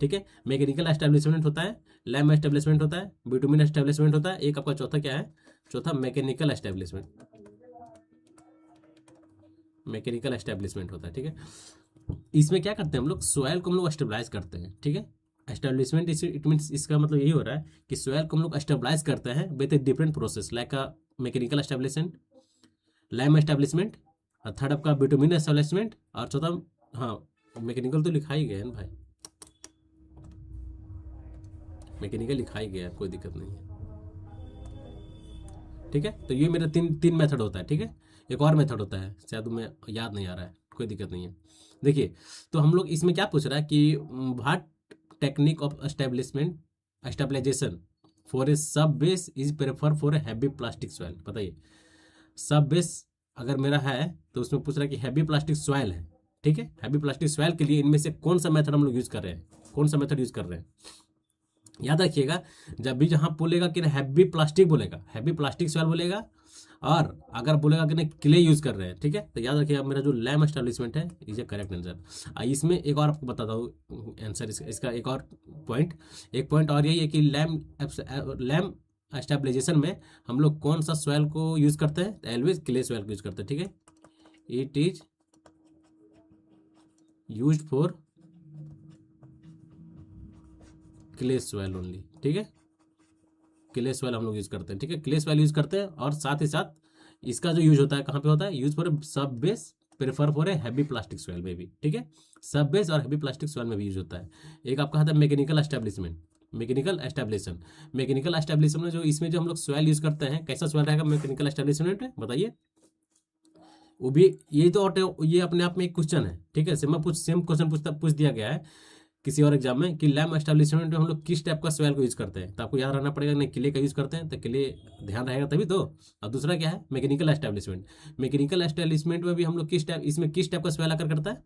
ठीक है, मैकेनिकल एस्टेब्लिशमेंट होता है, लैम एस्टेब्लिशमेंट होता है, बिटुमिन एस्टेब्लिशमेंट होता है। एक आपका चौथा क्या है? चौथा मैकेनिकल एस्टेब्लिशमेंट होता है। ठीक है, इसमें क्या करते हैं हम लोग? सॉइल को हम लोग स्टेबलाइज करते हैं। ठीक है, एस्टेब्लिशमेंट इट मीन्स, इसका मतलब यही हो रहा है कि सॉइल को हम लोग स्टेबलाइज करते हैं with a different process, like a mechanical establishment, lime establishment, और थर्ड आपका बिटुमिन एस्टेब्लिशमेंट, और चौथा, हाँ मैकेनिकल तो लिखा ही गया है ना भाई, मैकेनिकल लिखा ही गया है, कोई दिक्कत नहीं है। ठीक है, तो ये मेरा तीन मेथड होता है। ठीक है, एक और मेथड होता है, शायद मैं याद नहीं आ रहा है, कोई दिक्कत नहीं है। देखिए, तो हम लोग इसमें क्या पूछ रहा है कि what technique of stabilization for a sub base is prefer for a heavy plastic soil. बताइए, सब बेस अगर मेरा है तो उसमें पूछ रहा है कि हैवी प्लास्टिक सॉइल है। ठीक है, हैवी प्लास्टिक सॉइल के लिए इनमें से कौन सा मेथड हम लोग यूज कर रहे हैं? याद रखिएगा, जब भी जहां बोलेगा कि हैवी प्लास्टिक बोलेगा, हैवी प्लास्टिक सॉइल बोलेगा, और अगर बोलेगा कि नहीं क्ले यूज कर रहे हैं, ठीक है, तो याद रखिएगा मेरा जो लैम एस्टेब्लिशमेंट है इज ए करेक्ट आंसर। इसमें एक और आपको बताता हूँ आंसर इसका एक और पॉइंट, एक पॉइंट और यही है कि लैम एस्टेब्लिजेशन में हम लोग कौन सा सॉइल को यूज करते हैं, ऑलवेज क्ले सॉइल को यूज करते हैं, ठीक है। It is used for clay soil only, ठीक है, क्ले सॉइल हम लोग यूज करते हैं, ठीक है, क्ले सॉइल यूज करते हैं। और साथ ही साथ इसका जो यूज होता है कहाँ पे होता है, यूज फॉर सब base, prefer for a heavy plastic soil में भी, ठीक है, सब बेस और हैवी प्लास्टिक सॉइल में भी यूज होता है। एक आपका आता है mechanical establishment, mechanical establishment, mechanical establishment में जो इसमें जो हम लोग सॉइल यूज करते हैं, कैसा सॉइल रहेगा मैकेनिकल एस्टेब्लिशमेंट में बताइए। वो भी ये तो ये अपने आप में एक क्वेश्चन है, ठीक है, सेम क्वेश्चन पूछ दिया गया है किसी और एग्जाम में कि लैम एस्टेब्लिशमेंट में हम लोग किस टाइप का सॉइल को यूज करते हैं, तो आपको याद रहना पड़ेगा नहीं किले का यूज करते हैं, तो किले ध्यान रहेगा तभी तो। और दूसरा क्या है मैकेनिकल एस्टेब्लिशमेंट, मैकेनिकल एस्टेब्लिशमेंट में भी हम लोग इसमें किस टाइप का सॉइल आकर करता है,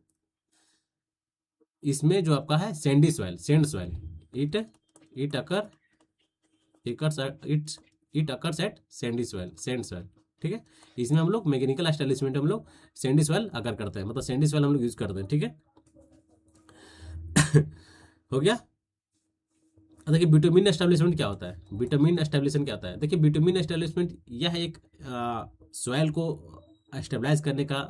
इसमें जो आपका है Sandy soil, sand soil, it it occur it occurs at Sandy soil, sand soil, ठीक है। इसमें हम लोग मैकेनिकल एस्टेब्लिशमेंट हम लोग सैंडी सॉइल अगर करते हैं, मतलब सैंडी सॉइल हम लोग यूज करते हैं, ठीक है। हो गया। देखिए बिटुमिन एस्टेब्लिशमेंट क्या होता है, बिटुमिन एस्टेब्लिशमेंट क्या होता है, देखिए बिटुमिन एस्टेब्लिशमेंट यह एक सॉइल को एस्टेब्लाइज करने का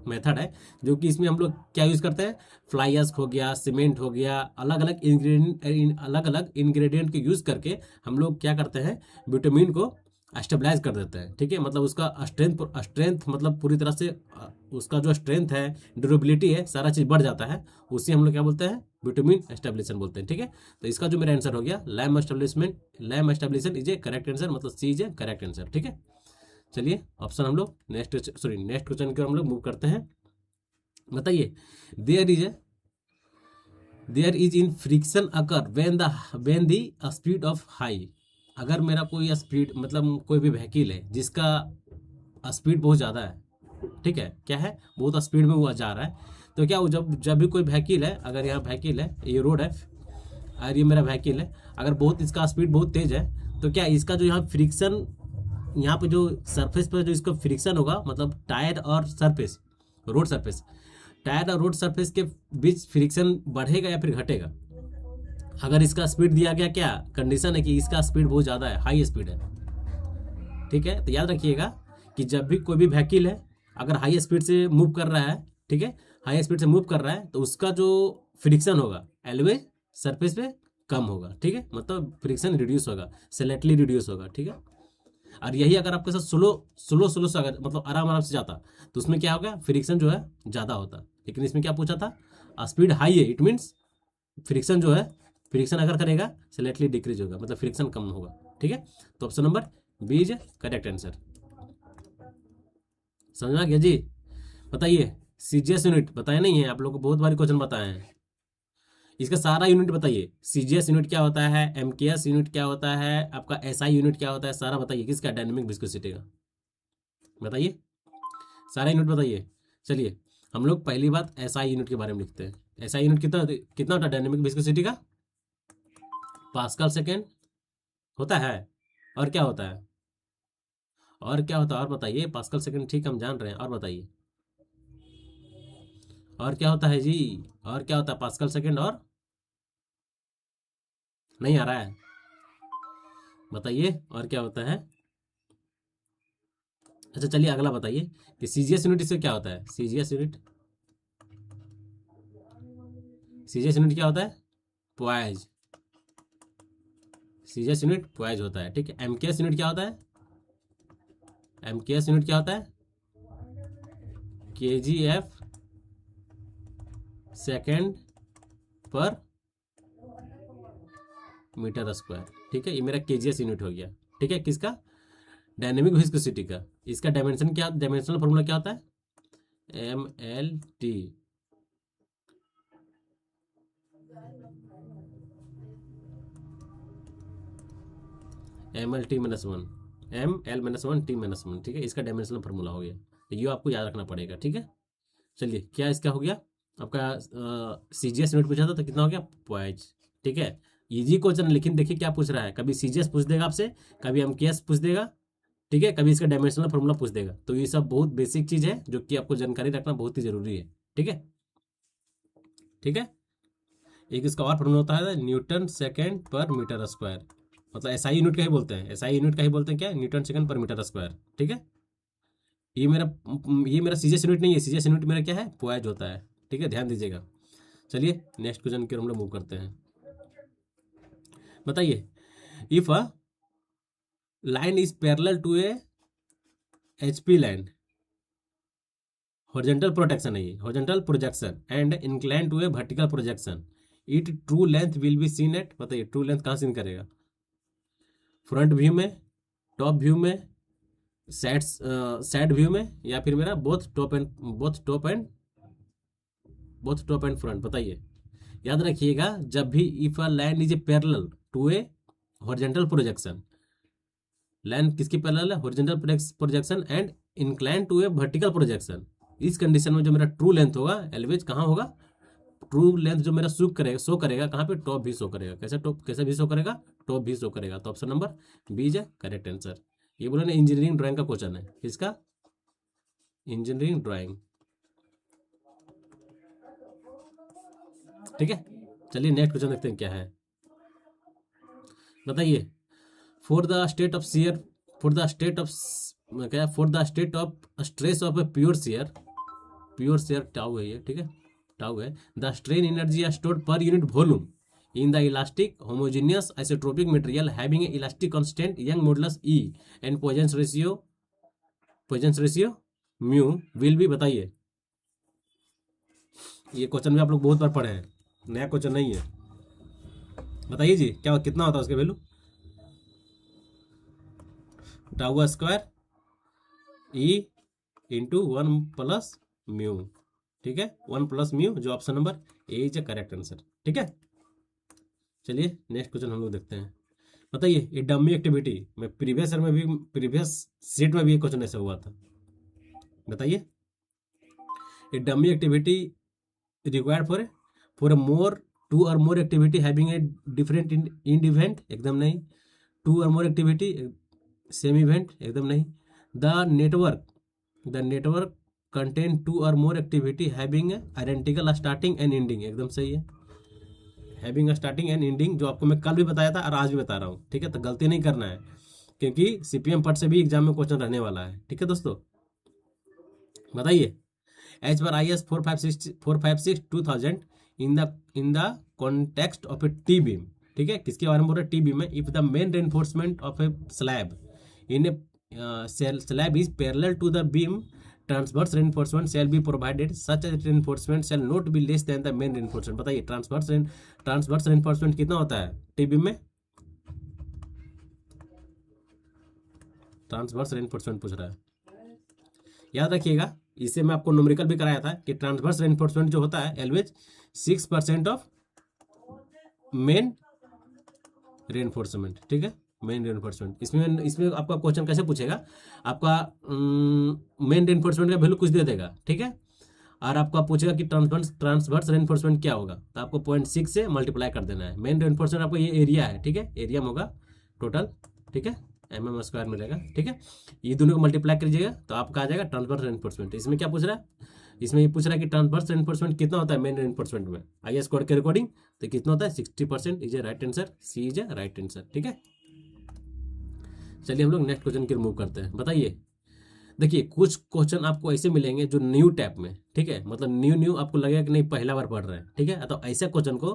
मेथड है, जो कि इसमें हम लोग क्या यूज करते हैं, फ्लाई एश हो गया, सीमेंट हो गया, अलग अलग इंग्रेडिएंट को यूज करके हम लोग क्या करते हैं बिटुमिन को एस्टेब्लाइज कर देते हैं, ठीक है। मतलब उसका स्ट्रेंथ मतलब पूरी तरह से उसका जो स्ट्रेंथ है, ड्यूरेबिलिटी है, सारा चीज बढ़ जाता है, उसी हम लोग क्या बोलते हैं बिटुमिन एस्टेब्लिशन बोलते हैं, ठीक है। तो इसका जो मेरा आंसर हो गया lime establishment is a correct answer, मतलब C is a correct answer, ठीक है। चलिए ऑप्शन हम लोग नेक्स्ट क्वेश्चन की ओर हम लोग मूव करते हैं। बताइए there is in friction occur when the speed of high, अगर मेरा कोई स्पीड मतलब कोई भी व्हीकल है जिसका स्पीड बहुत ज़्यादा है, ठीक है, क्या है बहुत स्पीड में वो जा रहा है, तो क्या जब भी कोई व्हीकल है, अगर यहाँ व्हीकल है, ये रोड है और ये मेरा व्हीकल है, अगर बहुत इसका स्पीड बहुत तेज है, तो क्या इसका जो यहाँ फ्रिक्शन, यहाँ पे जो सरफेस पर जो इसका फ्रिक्शन होगा, मतलब टायर और सरफेस, रोड सरफेस, टायर और रोड सरफेस के बीच फ्रिक्शन बढ़ेगा या फिर घटेगा। अगर इसका स्पीड दिया गया, क्या कंडीशन है कि इसका स्पीड बहुत ज़्यादा है, हाई स्पीड है, ठीक है, तो याद रखिएगा कि जब भी कोई भी व्हीकल है अगर हाई स्पीड से मूव कर रहा है, ठीक है, हाई स्पीड से मूव कर रहा है, तो उसका जो फ्रिक्शन होगा एलवेज सरफेस पे कम होगा, ठीक है, मतलब फ्रिक्शन रिड्यूस होगा, स्लाइटली रिड्यूस होगा, ठीक है। और यही अगर आपके साथ स्लो से अगर मतलब आराम से जाता, तो उसमें क्या होगा फ्रिक्शन जो है ज़्यादा होता, लेकिन इसमें क्या पूछा था स्पीड हाई है, इट मीन्स फ्रिक्शन जो है, फ्रिक्शन अगर करेगा स्लाइटली डिक्रीज होगा, मतलब फ्रिक्शन कम होगा, ठीक है। तो option number B is correct answer. समझ में आ गया जी। बताइए सीजीएस यूनिट बताया नहीं है आप लोगों को, बहुत बारी क्वेश्चन बताए हैं, इसका सारा यूनिट बताइए, सीजीएस यूनिट क्या होता है, एमकेएस यूनिट क्या होता है, आपका एसआई यूनिट क्या होता है, सारा बताइए, किसका डायनेमिक विस्कोसिटी का बताइए, सारा यूनिट बताइए। चलिए हम लोग पहली बात एसआई यूनिट के बारे में लिखते हैं। एसआई यूनिट कितना होता है डायनेमिक विस्कोसिटी का, पास्कल सेकेंड होता है, और क्या होता है, और क्या होता है, और बताइए, पास्कल सेकेंड ठीक हम जान रहे हैं, और बताइए और क्या होता है जी, और क्या होता है पास्कल सेकेंड, और नहीं आ रहा है, बताइए और क्या होता है। अच्छा चलिए अगला बताइए कि सीजीएस यूनिट इससे क्या होता है, सीजीएस यूनिट क्या होता है, पॉइज, सीजीएस यूनिट पॉइज होता है, ठीक है। एमकेएस यूनिट क्या होता है, एमकेएस यूनिट क्या होता है, केजीएफ सेकेंड पर मीटर स्क्वायर, ठीक है, ये मेरा केजीएस यूनिट हो गया, ठीक है, किसका डायनेमिक विस्कोसिटी का। इसका डायमेंशन क्या, डायमेंशनल फॉर्मूला क्या होता है, M L T, M L T minus one, M L minus one T minus one, ठीक है, इसका डायमेंशनल फॉर्मूला हो गया, तो ये आपको याद रखना पड़ेगा, ठीक है। चलिए क्या इसका हो गया आपका सीजीएस यूनिट पूछा था तो कितना हो गया पॉइज, ठीक है। इजी क्वेश्चन, लेकिन देखिए क्या पूछ रहा है, कभी सीजीएस पूछ देगा आपसे, कभी एमकेएस पूछ देगा, ठीक है, कभी इसका डायमेंशनल फॉर्मूला पूछ देगा। तो ये सब बहुत बेसिक चीज है जो कि आपको जानकारी रखना बहुत ही जरूरी है। ठीक है, ठीक है। एक इसका और फॉर्मूला होता है न्यूटन सेकेंड पर मीटर स्क्वायर, मतलब एसआई यूनिट का ही बोलते हैं, एसआई यूनिट का ही बोलते हैं क्या, न्यूटन सेकेंड पर मीटर स्क्वायर। ठीक है, ये मेरा ये मेरा सीजीएस यूनिट नहीं है, सीजीएस यूनिट मेरा क्या है, पोएज होता है। ठीक है, ध्यान दीजिएगा। चलिए नेक्स्ट क्वेश्चन की ओर हम लोग मूव करते हैं। बताइए, if a line is parallel to a HP line, horizontal protection है ये, horizontal projection and incline to a vertical projection, it true length will be seen at, बताइए ट्रू लेंथ कहाँ सीन करेगा, फ्रंट व्यू में, top view में, side view में, या फिर मेरा बोथ टॉप एंड फ्रंट। बताइए, याद रखिएगा जब भी if a line is a parallel to a horizontal projection, line किसकी पैरेलल है, horizontal projection and incline to a vertical projection, इस कंडीशन में जो मेरा ट्रू लेंथ होगा एलवेज कहाँ होगा, ट्रू लेंथ जो मेरा शो करेगा कहाँ पे, टॉप भी शो करेगा। कैसे भी शो करेगा, टॉप भी शो करेगा। तो option number B is correct answer. ये बोले ना इंजीनियरिंग ड्राइंग का क्वेश्चन है, किसका, इंजीनियरिंग ड्राइंग। ठीक है, चलिए नेक्स्ट क्वेश्चन देखते हैं क्या है। बताइए, for the state of shear, for the state of क्या, for the state of stress of a pure shear tau है ये। ठीक है, टाउ है, the strain energy stored per unit volume in the elastic homogeneous isotropic material having a elastic constant young modulus E and Poisson ratio mu will be, बताइए। ये question भी आप लोग बहुत बार पढ़े हैं, नया क्वेश्चन नहीं है। बताइए जी, क्या कितना होता है उसके value, tau square E into 1+μ। ठीक है, 1+μ, जो option number A is a correct answer. ठीक है, चलिए नेक्स्ट क्वेश्चन हम लोग देखते हैं। बताइए, ये डमी एक्टिविटी में प्रीवियस सीट में भी एक क्वेश्चन ऐसा हुआ था। बताइए, ये dummy activity required for a more two और more activity having a different in event, एकदम नहीं। टू और मोर एक्टिविटी सेम इवेंट, एकदम नहीं। द नेटवर्क कंटेन टू और more activity having identical starting and ending, एकदम सही है। हैविंग स्टार्टिंग एंड एंडिंग जो आपको मैं कल भी बताया था और आज भी बता रहा हूँ। ठीक है, तो गलती नहीं करना है क्योंकि सीपीएम पट से भी एग्जाम में क्वेश्चन रहने वाला है। ठीक है दोस्तों, बताइए, as per IS 456/2000 in the context of a T beam. ठीक है, किसके बारे में बोल रहे हैं, टी बीम में। If the main reinforcement of a slab in a slab is parallel to the beam, transverse reinforcement shall be provided, such as reinforcement shall not be less than the main reinforcement। बताइए, transverse reinforcement कितना होता है T beam में, transverse reinforcement पूछ रहा है। याद रखिएगा, इसे मैं आपको न्यूमेरिकल भी कराया था कि ट्रांसवर्स reinforcement जो होता है एलवेज 6% ऑफ मेन reinforcement। ठीक है, मेन रेनफोर्समेंट। इसमें आपका क्वेश्चन कैसे पूछेगा, आपका मेन रेनफोर्समेंट का वैल्यू कुछ दे देगा। ठीक है, और आपका पूछेगा कि ट्रांसवर्स रेनफोर्समेंट क्या होगा, तो आपको 0.6 से मल्टीप्लाई कर देना है। मेन रेनफोर्समेंट आपको ये एरिया है। ठीक है, एरिया में होगा टोटल। ठीक है, mm स्क्वायर मिलेगा। ठीक है, ये दोनों को मल्टीप्लाई कीजिएगा तो आपका आ जाएगा ट्रांसवर्स रेनफोर्समेंट। इसमें क्या पूछ रहा है, इसमें ये पूछ रहा है कि ट्रांसवर्स रेनफोर्समेंट कितना होता है मेन रेनफोर्समेंट में IS कोड के अकॉर्डिंग, तो कितना होता है 60%। Is a right answer, C is a right answer. ठीक है, चलिए हम लोग नेक्स्ट क्वेश्चन की रिमूव करते हैं। बताइए, देखिए कुछ क्वेश्चन आपको ऐसे मिलेंगे जो न्यू टाइप में, ठीक है, मतलब न्यू आपको लगेगा कि नहीं पहला बार पढ़ रहे हैं। ठीक है, तो ऐसे क्वेश्चन को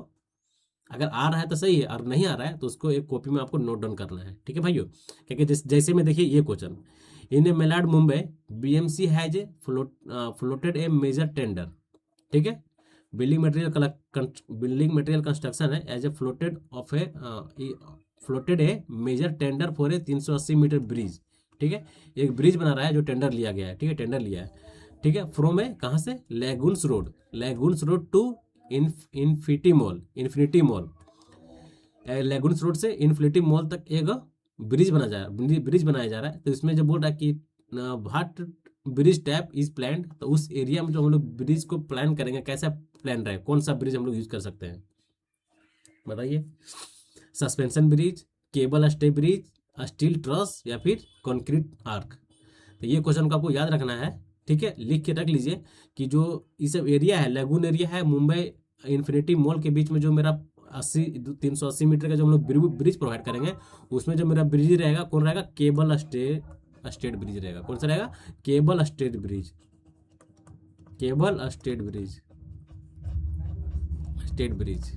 अगर आ रहा है तो सही है, और नहीं आ रहा है तो उसको एक कॉपी में आपको नोट डाउन करना है। ठीक है भाइयों, क्योंकि जैसे में देखिए ये question, in Malad Mumbai BMC has a floated a major tender. ठीक है, बिल्डिंग मटेरियल कंस्ट्रक्शन है as a floated a major tender for a 380 metre bridge. ठीक है, एक ब्रिज बना रहा है जो टेंडर लिया गया है। ठीक है, टेंडर लिया है। ठीक है, फ्रॉम है कहाँ से, lagoons road to infinity mall, lagoons road से इन्फिनिटी मॉल तक एक ब्रिज बनाया जा रहा है। तो इसमें जब बोल रहा है कि what bridge tap is plan, तो उस एरिया में जो हम लोग ब्रिज को प्लान करेंगे, कैसा प्लान रहे, कौन सा ब्रिज हम लोग यूज कर सकते हैं, बताइए। Suspension bridge, cable stay bridge, steel truss या फिर कंक्रीट आर्क। तो ये क्वेश्चन को आपको याद रखना है, ठीक है, लिख के रख लीजिए कि जो ये सब एरिया है, लेगून एरिया है, मुंबई इन्फिनिटी मॉल के बीच में जो मेरा 380 मीटर का जो हम लोग ब्रिज प्रोवाइड करेंगे, उसमें जो मेरा ब्रिज रहेगा कौन रहेगा, केबल स्टेट ब्रिज रहेगा। कौन सा रहेगा, cable stayed bridge, cable stayed bridge, state bridge,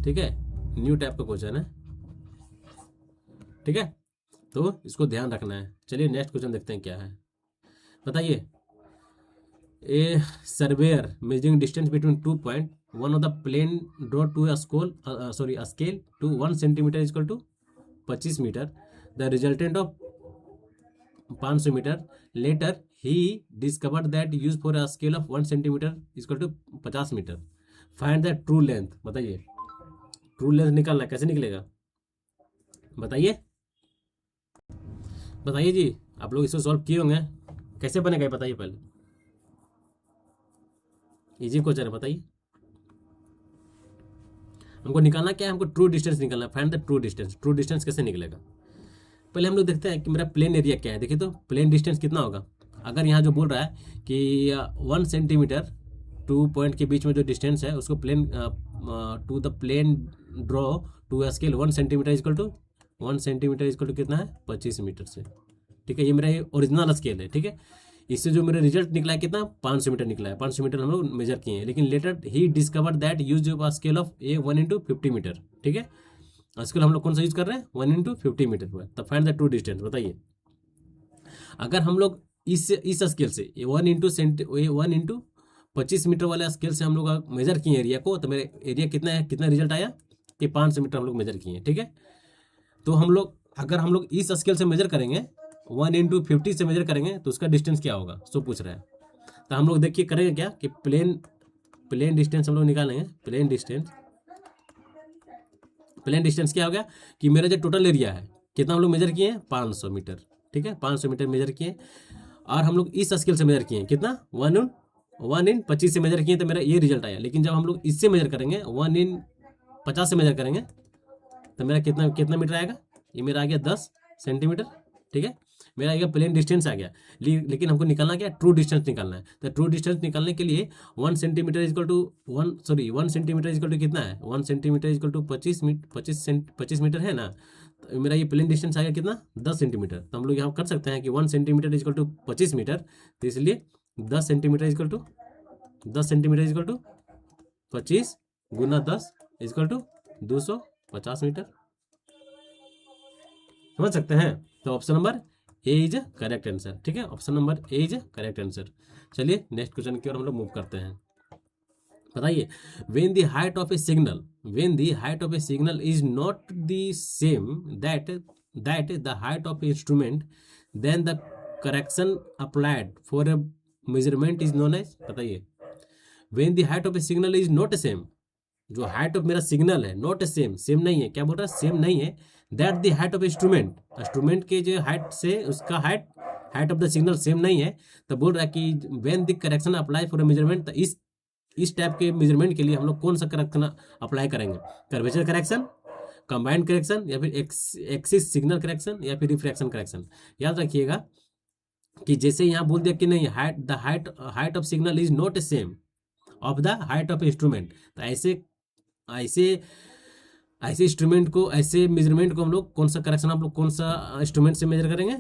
ठीक है, न्यू टाइप का क्वेश्चन है, ठीक है, तो इसको ध्यान रखना है। चलिए नेक्स्ट क्वेश्चन देखते हैं क्या है, बताइए। A surveyor measuring distance between 2 point, one of the plane draw to scale to 1 centimetre equal to 25 metre, the resultant of 500 metre, later he discovered that use for a scale of 1 centimetre equal to 50 metre, find the true length. बताइए, true length निकालना कैसे निकलेगा, बताइए, बताइए जी। आप लोग इसको solve किए होंगे, कैसे बनेगा ये बताइए पहले, इजी क्वेश्चन है, बताइए। हमको निकालना क्या है, हमको ट्रू डिस्टेंस निकालना है, find the true distance. True distance कैसे निकलेगा, पहले हम लोग देखते हैं कि मेरा प्लेन एरिया क्या है। देखिए तो प्लेन डिस्टेंस कितना होगा, अगर यहाँ जो बोल रहा है कि 1 सेंटीमीटर 2 पॉइंट के बीच में जो डिस्टेंस है उसको plane to the plane draw to scale 1 centimetre equal to 1 centimetre equal to कितना है, 25 मीटर से, ठीक है। ये मेरा ये ओरिजिनल स्केल है, ठीक है। इससे जो मेरा रिजल्ट निकला है कितना, 500 मीटर निकला है, 500 मीटर हम लोग मेजर किए हैं। लेकिन लेटर ही discover that use scale of a 1 × 50 metre, ठीक है। स्केल हम लोग कौन सा यूज कर रहे हैं, 1 × 50 मीटर पर। तब फाइंड द ट्रू डिस्टेंस। बताइए, अगर हम लोग इस स्केल से 1 × 25 मीटर वाले स्केल से हम लोग मेजर किए एरिया को, तो मेरे एरिया कितना है, कितना रिजल्ट आया कि 500 मीटर हम लोग मेजर किए हैं, ठीक है। तो हम लोग अगर हम लोग इस स्केल से मेजर करेंगे, 1 × 50 से मेजर करेंगे, तो उसका डिस्टेंस क्या होगा, सो पूछ रहा है। तो हम लोग देखिए करेंगे क्या कि प्लेन डिस्टेंस हम लोग निकालेंगे। प्लेन डिस्टेंस क्या हो गया कि मेरा जो टोटल एरिया है कितना हम लोग मेजर किए हैं, 500 मीटर, ठीक है, 500 मीटर मेजर किए। और हम लोग इस स्केल से मेजर किए कितना, 1 × 25 से मेजर किए, तो मेरा ये रिजल्ट आया। लेकिन जब हम लोग इससे मेजर करेंगे, 1 × 50 से मेजर करेंगे, तो मेरा कितना मीटर आएगा, ये मेरा आ गया 10 सेंटीमीटर, ठीक है। मेरा आएगा प्लेन डिस्टेंस आ गया। लेकिन हमको निकालना क्या, ट्रू डिस्टेंस निकालना है। तो ट्रू डिस्टेंस निकालने के लिए 1 centimetre equal to 1 centimetre equal to कितना है, 1 सेंटीमीटर इक्वल टू 25 मीटर है ना। तो मेरा ये प्लेन डिस्टेंस आ गया कितना, 10 सेंटीमीटर। तो हम लोग यहाँ कर सकते हैं कि 1 सेंटीमीटर इक्वल टू 25 मीटर, तो इसलिए 10 centimetre equal to 25 × 10 equal to 250 metre. समझ सकते हैं। तो option number A is correct answer, ठीक है, option number A is correct answer. चलिए नेक्स्ट क्वेश्चन की ओर हम लोग मूव करते हैं। बताइए, when the height of a signal is not the same that the height of instrument, then the correction applied for a measurement is known as। बताइए, when the height of a signal is not same, जो height of मेरा signal है not same, same नहीं है, क्या बोल रहा है, सेम नहीं है, that the height of instrument के जो हाइट से उसका height of the signal same नहीं है। तो बोल रहा है कि when the correction apply for a measurement, तो इस टाइप के मेजरमेंट के लिए हम लोग कौन सा करेक्शन अप्लाई करेंगे, कर्वेचर करेक्शन, कंबाइंड करेक्शन, या फिर एक्सिस सिग्नल करेक्शन, या फिर रिफ्रैक्शन करेक्शन। याद रखिएगा कि जैसे यहाँ बोल दिया कि नहीं, height of signal is not same of the height of instrument, तो ऐसे इंस्ट्रूमेंट को, ऐसे मेजरमेंट को हम लोग कौन सा करेक्शन, हम लोग कौन सा इंस्ट्रूमेंट से मेजर करेंगे।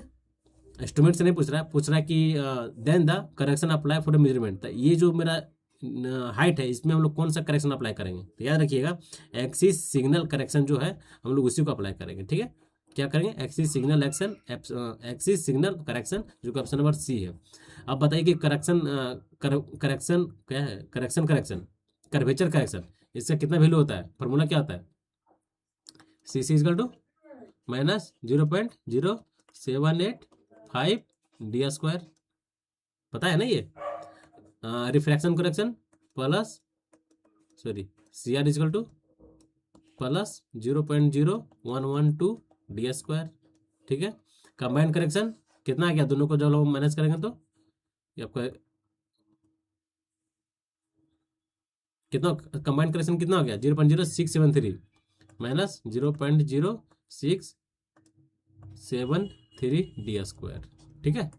इंस्ट्रूमेंट से नहीं पूछ रहा है कि then the correction apply for the measurement, तो ये जो मेरा हाइट है इसमें हम लोग कौन सा करेक्शन अप्लाई करेंगे। तो याद रखिएगा, एक्सिस सिग्नल करेक्शन जो है हम लोग उसी को अप्लाई करेंगे, ठीक है। क्या करेंगे, एक्सिस सिग्नल करेक्शन, जो कि ऑप्शन नंबर सी है। अब बताइए कि करेक्शन क्या है, कर्वेचर करेक्शन, इसका कितना वैल्यू होता है, फॉर्मूला क्या होता है, CC इक्वल टू -0.0785 d², पता है ना ये। Refraction correction CR equal to +0.0112 d², ठीक है। कंबाइंड करेक्शन कितना आ गया, दोनों को जब हम मैनेज करेंगे तो ये आपका कितना, कंबाइंड करेक्शन कितना हो गया, 0.0673 -0.0673 7/3d²। ठीक है,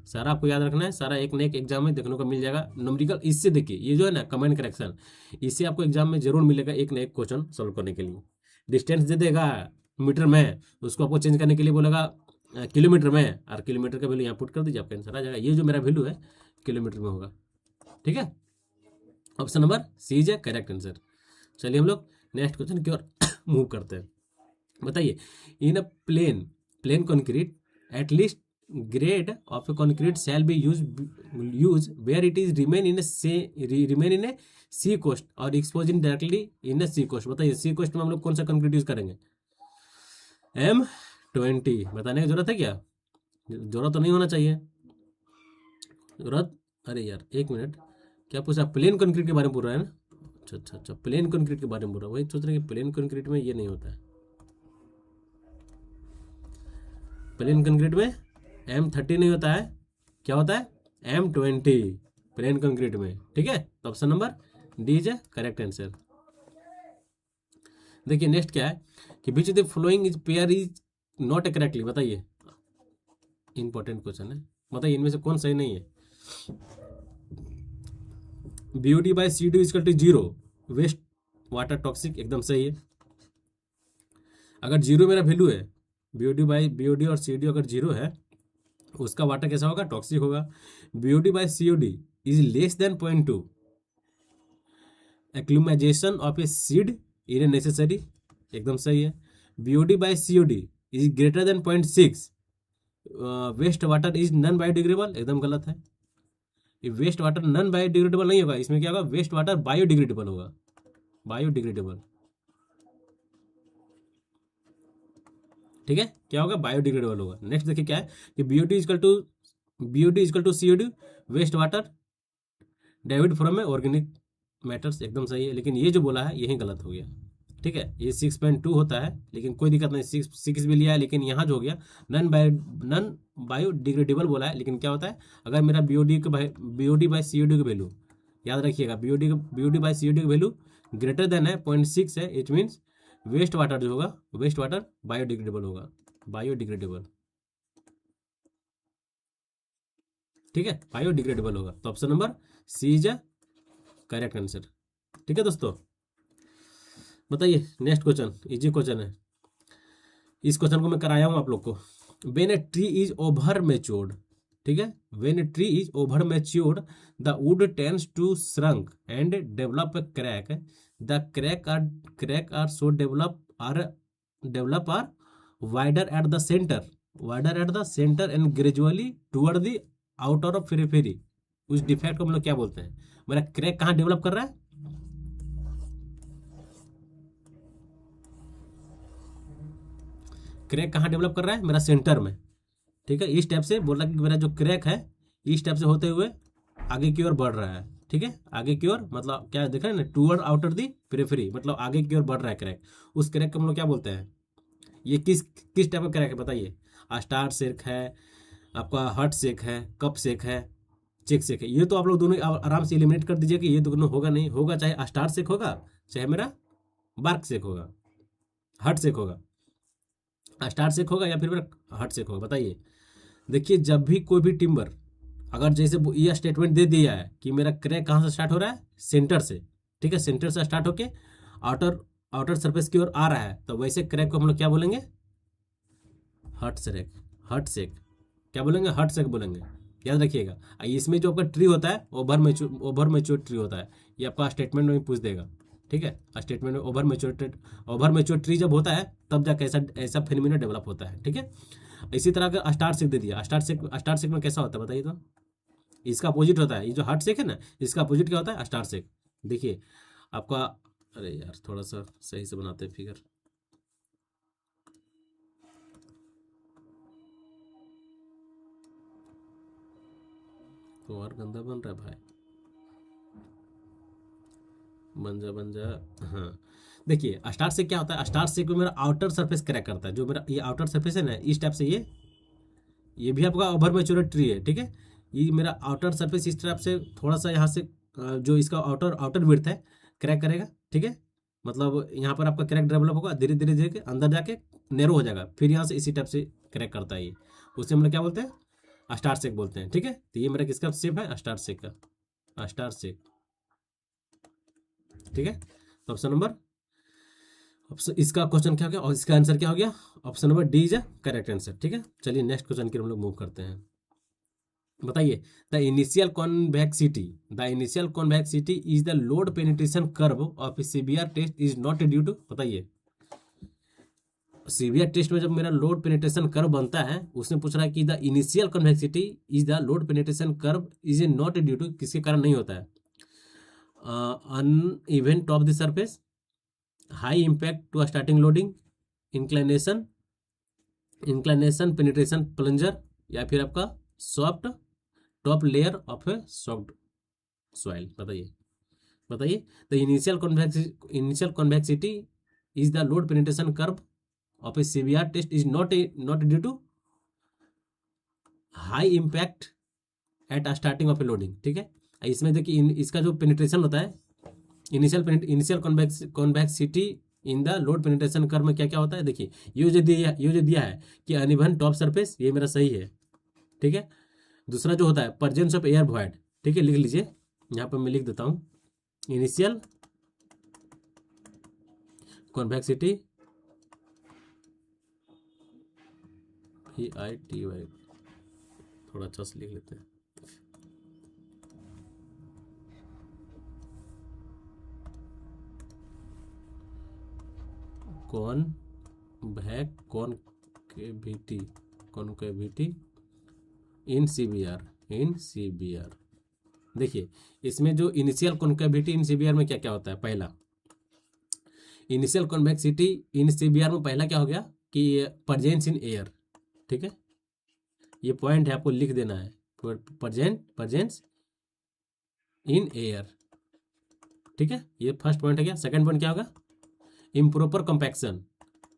सारा आपको याद रखना है, सारा एक न एक एग्जाम में देखने को मिल जाएगा। न्यूमेरिकल इससे देखिए, ये जो है ना कमेंट करेक्शन, इससे आपको एग्जाम में जरूर मिलेगा एक न एक क्वेश्चन सोल्व करने के लिए। डिस्टेंस दे देगा मीटर में, उसको आपको चेंज करने के लिए बोलेगा किलोमीटर में, और किलोमीटर का वैल्यू यहाँ पुट कर दीजिए, आपका आंसर आ जाएगा। ये जो मेरा वैल्यू है किलोमीटर में होगा। ठीक है, option number C is a correct answer. चलिए हम लोग नेक्स्ट क्वेश्चन की ओर मूव करते हैं। बताइए, in a plain concrete at least grade of a concrete shall be used where it is remain in a sea coast और exposed directly in a sea coast। बताइए sea coast में हम लोग कौन सा कंक्रीट यूज करेंगे? M20 बताने की जरूरत है क्या? जरूरत तो नहीं होना चाहिए जरूरत। अरे यार एक मिनट, क्या पूछा? प्लेन कंक्रीट के बारे में पूछ रहा है ना? अच्छा, प्लेन कंक्रीट के बारे में बोल रहा, वही सोच रहे हैं कि प्लेन कंक्रीट में ये नहीं होता है। प्लेन कंक्रीट में M30 नहीं होता है, क्या होता है? M20 प्लेन कंक्रीट में। ठीक है, तो option number D is correct answer. देखिए नेक्स्ट क्या है कि which the following is pair is not correctly. बताइए, इंपॉर्टेंट क्वेश्चन है, बताइए इनमें से कौन सही नहीं है? BOD/CD equal to 0, waste water toxic, एकदम सही है। अगर 0 मेरा वैल्यू है, BOD और CD अगर 0 है, उसका वाटर कैसा होगा? टॉक्सिक होगा। BOD/COD is less than 0.2, acclimatization of a seed is necessary, एकदम सही है। BOD/COD is greater than 0.6, waste water is non biodegradable, एकदम गलत है। वेस्ट वाटर नॉन बायोडिग्रेडेबल नहीं होगा, इसमें क्या होगा? वेस्ट वाटर बायोडिग्रेडेबल होगा, बायोडिग्रेडेबल। ठीक है, क्या होगा? बायोडिग्रेडेबल होगा। नेक्स्ट देखिए क्या है कि BOD equal to COD, waste water डेविड फ्रॉम ए ऑर्गेनिक मैटर्स, एकदम सही है। लेकिन ये जो बोला है यही गलत हो गया। ठीक है, ये 6.2 होता है, लेकिन कोई दिक्कत नहीं, 6 भी लिया है, लेकिन यहाँ जो हो गया नॉन बायोडिग्रेडेबल बोला है। लेकिन क्या होता है, अगर मेरा BOD/COD की वैल्यू, याद रखिएगा, BOD/COD की वैल्यू ग्रेटर देन है 0.6 है, इट मीन्स वेस्ट वाटर जो होगा, वेस्ट वाटर बायोडिग्रेडेबल होगा, बायोडिग्रेडेबल। ठीक है, बायोडिग्रेडेबल होगा। तो option number C is a correct answer. ठीक है दोस्तों, बताइए नेक्स्ट क्वेश्चन, इजी क्वेश्चन है। इस क्वेश्चन को मैं कराया हूं आप लोग को। When a tree is over matured, ठीक है, when a tree is over matured the wood tends to shrink and develop a crack, the crack are so develop are wider at the center and gradually toward the outer of periphery। उस defect को हम लोग क्या बोलते हैं? मेरा crack कहाँ develop कर रहा है? क्रैक कहाँ डेवलप कर रहा है? मेरा सेंटर में। ठीक है, इस टाइप से बोल रहा है कि मेरा जो क्रैक है इस टाइप से होते हुए आगे की ओर बढ़ रहा है। ठीक है, आगे की ओर मतलब क्या देख रहे हैं ना, टूवर्ड आउटर दी पेरिफेरी, मतलब आगे की ओर बढ़ रहा है क्रैक। उस क्रैक को हम लोग क्या बोलते हैं? ये किस टाइप का क्रैक है बताइए? स्टार शेक है, आपका हार्ट शेक है, कप शेक है, चेक शेक है। ये तो आप लोग दोनों आराम से एलिमिनेट कर दीजिए कि ये दोनों होगा नहीं होगा, चाहे स्टार शेक होगा चाहे मेरा बार्क शेक होगा, हार्ट शेक होगा, स्टार शेक होगा या फिर मेरा हार्ट शेक होगा। बताइए, देखिए जब भी कोई भी टिम्बर, अगर जैसे ये स्टेटमेंट दे दिया है कि मेरा क्रैक कहाँ से स्टार्ट हो रहा है? सेंटर से। ठीक है, सेंटर से स्टार्ट होके आउटर सरफेस की ओर आ रहा है, तो वैसे क्रैक को हम लोग क्या बोलेंगे? हार्ट शेक क्या बोलेंगे? हार्ट शेक बोलेंगे, याद रखिएगा। इसमें जो आपका ट्री होता है ओवर मैच्योर ट्री होता है, ये आपका स्टेटमेंट में पूछ देगा। ठीक है, स्टेटमेंट में ओवर मैच्योर ट्री जब होता है तब जाकर ऐसा फिनोमेना डेवलप होता है। ठीक है, इसी तरह का स्टार शेक दे दिया। स्टार शेक में कैसा होता है बताइए तो? इसका अपोजिट होता है, ये जो हार्ट शेक है ना, इसका अपोजिट क्या होता है? Star shake. देखिए आपका, अरे यार थोड़ा सा सही से बनाते हैं फिगर। तो और गंदा बन रहा है भाई, बन जा। हाँ, देखिए स्टार शेक क्या होता है? स्टार शेक में मेरा आउटर सरफेस क्रैक करता है। जो मेरा ये आउटर सरफेस है ना, इस टाइप से ये भी आपका ओवर मैच्योर ट्री है। ठीक है, ये मेरा आउटर सरफेस इस टाइप से थोड़ा सा यहाँ से जो इसका आउटर विड्थ है क्रैक करेगा। ठीक है, मतलब यहाँ पर आपका क्रैक डेवलप होगा, धीरे धीरे अंदर जाके नैरो हो जाएगा, फिर यहाँ से इसी टाइप से क्रैक करता है ये, उसे हम लोग क्या बोलते हैं, स्टार शेक बोलते हैं। ठीक है, तो ये मेरा किसका शेप है, स्टार शेक का, स्टार शेक। ठीक है, तो ऑप्शन नंबर, ऑप्शन इसका क्वेश्चन क्या हो गया और इसका आंसर क्या हो गया, option number D is correct answer. ठीक है, चलिए नेक्स्ट क्वेश्चन की हम लोग मूव करते हैं। बताइए, the initial convexity, the initial convexity is the load penetration curve of CBR test is not due to, बताइए सीबीआर टेस्ट में जब मेरा लोड पेनिट्रेशन कर्व बनता है, उसने पूछ रहा है कि the initial convexity is the load penetration curve is not due to, किसके कारण नहीं होता है, uneven top the surface, high impact to starting loading, inclination, inclination penetration plunger, या फिर आपका soft top layer of a soft soil. बताइए, बताइए, the initial convexity is the load penetration curve of a CBR test is not due to high impact at starting of a loading. ठीक है, इसमें देखिए इसका जो पेनिट्रेशन होता है, initial convexity in the load penetration curve में क्या क्या होता है, देखिए ये जो दिया है कि अनइवन टॉप सरफेस, ये मेरा सही है। ठीक है, दूसरा जो होता है प्रेजेंस ऑफ एयर वॉइड। ठीक है, लिख लीजिए, यहाँ पर मैं लिख देता हूँ, इनिशियल कॉन्वेक्सिटी VITY, थोड़ा अच्छा से लिख लेते हैं, कॉन्केविटी इन सीबीआर। देखिए इसमें जो इनिशियल कॉन्केविटी इन सीबीआर में क्या क्या होता है, पहला इनिशियल कॉन्वेक्सिटी इन सीबीआर में पहला क्या हो गया कि प्रेजेंस इन एयर। ठीक है, ये पॉइंट है, आपको लिख देना है, प्रेजेंस इन एयर। ठीक है, ये फर्स्ट पॉइंट है। क्या सेकंड पॉइंट क्या होगा, इम्प्रॉपर कंपैक्शन,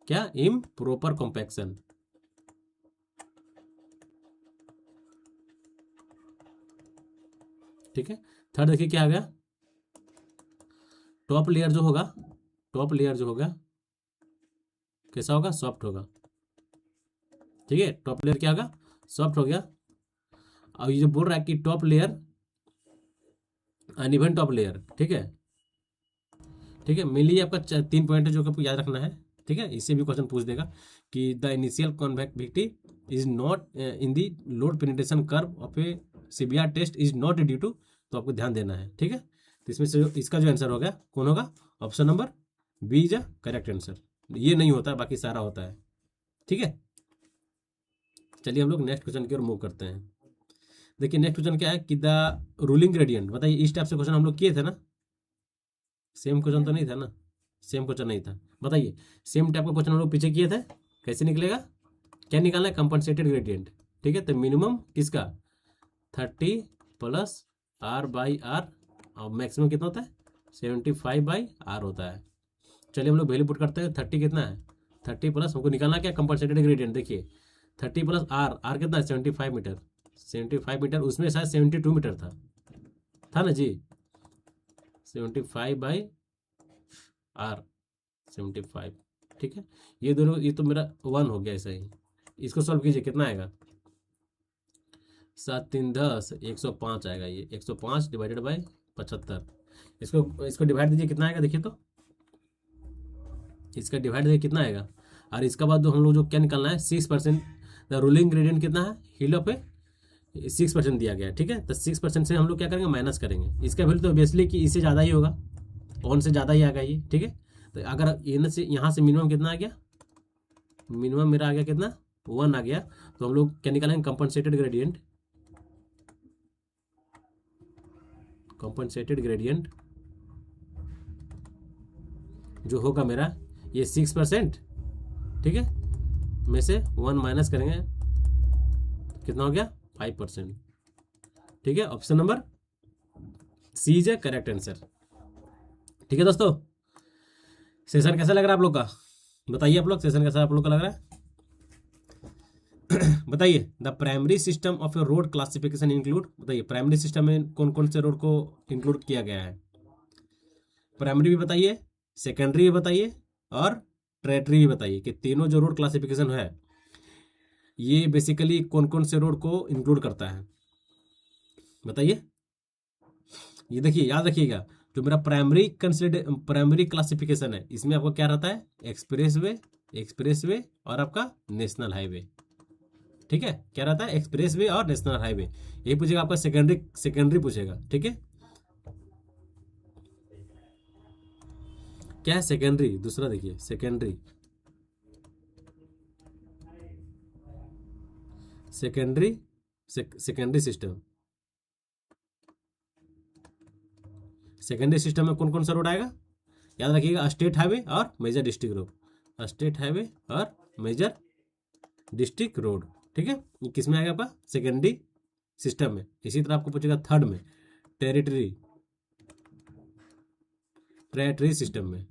क्या इम्प्रॉपर कंपैक्शन। ठीक है, थर्ड देखिए क्या आ गया, टॉप लेयर जो होगा, टॉप लेयर जो होगा कैसा होगा, सॉफ्ट होगा। ठीक है, टॉप लेयर क्या होगा, सॉफ्ट हो गया। अब ये जो बोल रहा है कि top layer uneven top layer. ठीक है, ठीक है, मेनली आपका 3 पॉइंट है जो आपको याद रखना है। ठीक है, इससे भी क्वेश्चन पूछ देगा कि the initial concavity is not in the load penetration curve of a CBR test is not due to, तो आपको ध्यान देना है। ठीक है, तो इसमें से इसका जो आंसर होगा कौन होगा, option number B is a correct answer. ये नहीं होता है, बाकी सारा होता है। ठीक है, चलिए हम लोग नेक्स्ट क्वेश्चन की ओर मूव करते हैं। देखिए नेक्स्ट क्वेश्चन क्या है कि द रूलिंग ग्रेडियंट। बताइए, इस टाइप से क्वेश्चन हम लोग किए थे ना, सेम क्वेश्चन तो नहीं था ना, सेम क्वेश्चन नहीं था। बताइए, सेम टाइप का क्वेश्चन हम लोग पीछे किए थे, कैसे निकलेगा, क्या निकालना है, कंपनसेटेड ग्रेडियंट। ठीक है, तो मिनिमम किसका 30 प्लस R/R और मैक्सिमम कितना होता है 75/R होता है। चलिए हम लोग वैल्यू पुट करते हैं, 30 कितना है, 30 प्लस हमको निकालना क्या, कंपनसेटेड ग्रेडियंट। देखिए 30 प्लस R कितना है 75 मीटर, 75 मीटर, उसमें शायद 72 मीटर था ना जी, 75/R 75। ठीक है, ये दोनों, ये तो मेरा 1 हो गया ऐसा ही। इसको सॉल्व कीजिए, कितना आएगा, 7 3 10 105 आएगा। ये 105 डिवाइडेड बाई 75, इसको डिवाइड दीजिए, कितना आएगा देखिए तो, इसका डिवाइड देखिए कितना आएगा। और इसका बाद हम लोग जो क्या निकालना है 6%, द रूलिंग ग्रेडियंट कितना है, हिल पे 6% दिया गया है। ठीक है, तो 6% से हम लोग क्या करेंगे, माइनस करेंगे। इसका वैल्यू तो ऑब्वियसली कि इससे ज़्यादा ही होगा, 1 से ज़्यादा ही आएगा ये। ठीक है, तो अगर यहाँ से मिनिमम कितना आ गया, मिनिमम मेरा आ गया कितना 1 आ गया, तो हम लोग क्या निकालेंगे, कंपनसेटेड ग्रेडियंट, कंपनसेटेड ग्रेडियंट जो होगा मेरा ये 6%। ठीक है, में से 1 माइनस करेंगे, कितना हो गया 5%। ठीक है, option number C is a correct answer. ठीक है दोस्तों, सेशन कैसा लग रहा है आप लोग का, बताइए आप लोग, सेशन कैसा आप लोग का लग रहा है। बताइए, the primary system of A road classification include. बताइए प्राइमरी सिस्टम में कौन कौन से रोड को इंक्लूड किया गया है, प्राइमरी भी बताइए, सेकेंडरी भी बताइए और ट्रेटरी भी बताइए कि तीनों जो रोड क्लासिफिकेशन है ये बेसिकली कौन कौन से रोड को इंक्लूड करता है, बताइए। ये देखिए, याद रखिएगा, जो मेरा प्राइमरी क्लासिफिकेशन है इसमें आपको क्या रहता है, एक्सप्रेस वे और आपका नेशनल हाईवे। ठीक है, क्या रहता है, एक्सप्रेस वे और नेशनल हाईवे। ये पूछेगा आपका सेकेंडरी पूछेगा। ठीक है, क्या है सेकेंडरी, दूसरा देखिए सेकेंडरी सिस्टम। सेकेंडरी सिस्टम में कौन कौन सा रोड आएगा, याद रखिएगा, स्टेट हाईवे और major district road, state highway और मेजर डिस्ट्रिक्ट रोड। ठीक है, ये किस में आएगा आपका, सेकेंडरी सिस्टम में। इसी तरह आपको पूछेगा थर्ड में, टेरिटरी सिस्टम में।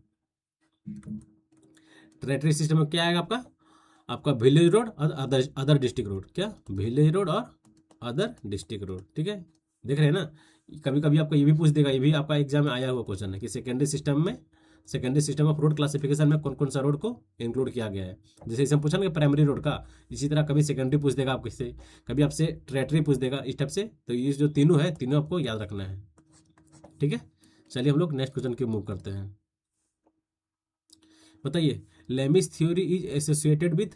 टेरिटरी सिस्टम में क्या आएगा आपका विलेज रोड और अदर डिस्ट्रिक्ट रोड। क्या, विलेज रोड और अदर डिस्ट्रिक्ट रोड। ठीक है, देख रहे हैं ना, कभी कभी आपको ये भी पूछ देगा, ये भी आपका एग्जाम में आया हुआ क्वेश्चन है कि secondary system of road classification में कौन कौन सा रोड को इंक्लूड किया गया है। जैसे इसे हम पूछा ना प्राइमरी रोड का, इसी तरह कभी सेकेंडरी पूछ देगा आपको, इससे कभी आपसे टेरिटरी पूछ देगा, इस टाइप से। तो ये जो तीनों है, तीनों आपको याद रखना है। ठीक है, चलिए हम लोग नेक्स्ट क्वेश्चन की मूव करते हैं। बताइए, Lami's theory is associated with,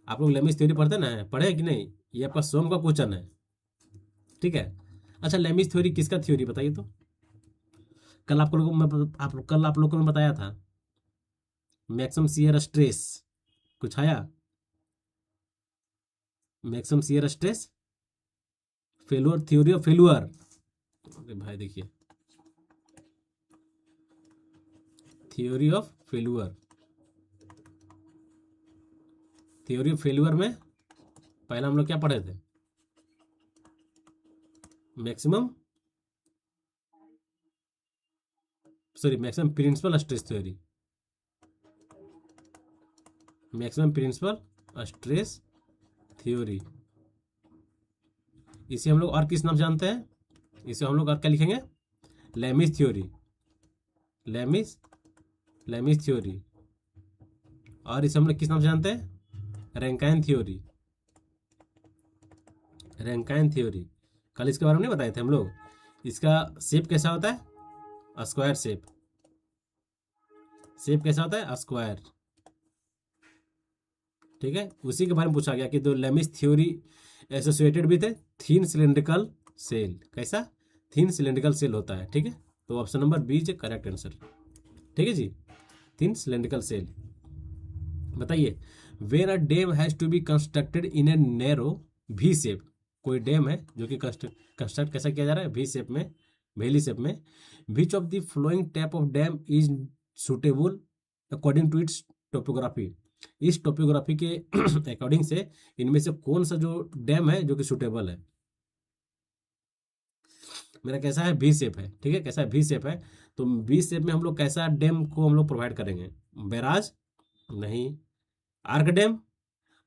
आप लोग लेमिस थ्योरी पढ़ते ना, पढ़े कि नहीं, ये आपका सोम का क्वेश्चन है। ठीक है, अच्छा, लेमिस थ्योरी किसका थ्योरी बताइए तो। कल आप लोगों को मैं बताया था, मैक्सिमम शियर स्ट्रेस कुछ आया, maximum shear stress failure, theory of failure. अरे भाई देखिए, थ्योरी ऑफ फेलुअर में पहला हम लोग क्या पढ़े थे, maximum principal stress theory, maximum principal stress theory. इसे हम लोग और किस नाम से जानते हैं, इसे हम लोग और क्या लिखेंगे, लेमिस थ्योरी। और इसे हम लोग किस नाम से जानते हैं, रैंकाइन थ्योरी। कल इसके बारे में नहीं बताए थे हम लोग। इसका शेप कैसा होता है, स्क्वायर शेप कैसा होता है, स्क्वायर। ठीक है, उसी के बारे में पूछा गया कि दो Lame's theory associated with thin cylindrical shell, कैसा, थीन सिलेंड्रिकल सेल होता है। ठीक है, तो option number B is correct answer. ठीक है जी, थीन सिलेंड्रिकल सेल। बताइए, where a dam has to be constructed in a narrow V shape, कोई डैम है जो कि कंस्ट्रक्ट कैसा किया जा रहा है, वी शेप में, वैली शेप में। Which of the following type of dam is suitable according to its topography, इस टोपोग्राफी के अकॉर्डिंग से इनमें से कौन सा जो डैम है जो कि सुटेबल है। मेरा कैसा है, वी शेप है। ठीक है, कैसा है, वी शेप है। तो वी शेप में हम लोग कैसा डैम को हम लोग प्रोवाइड करेंगे, बैराज नहीं, arch dam,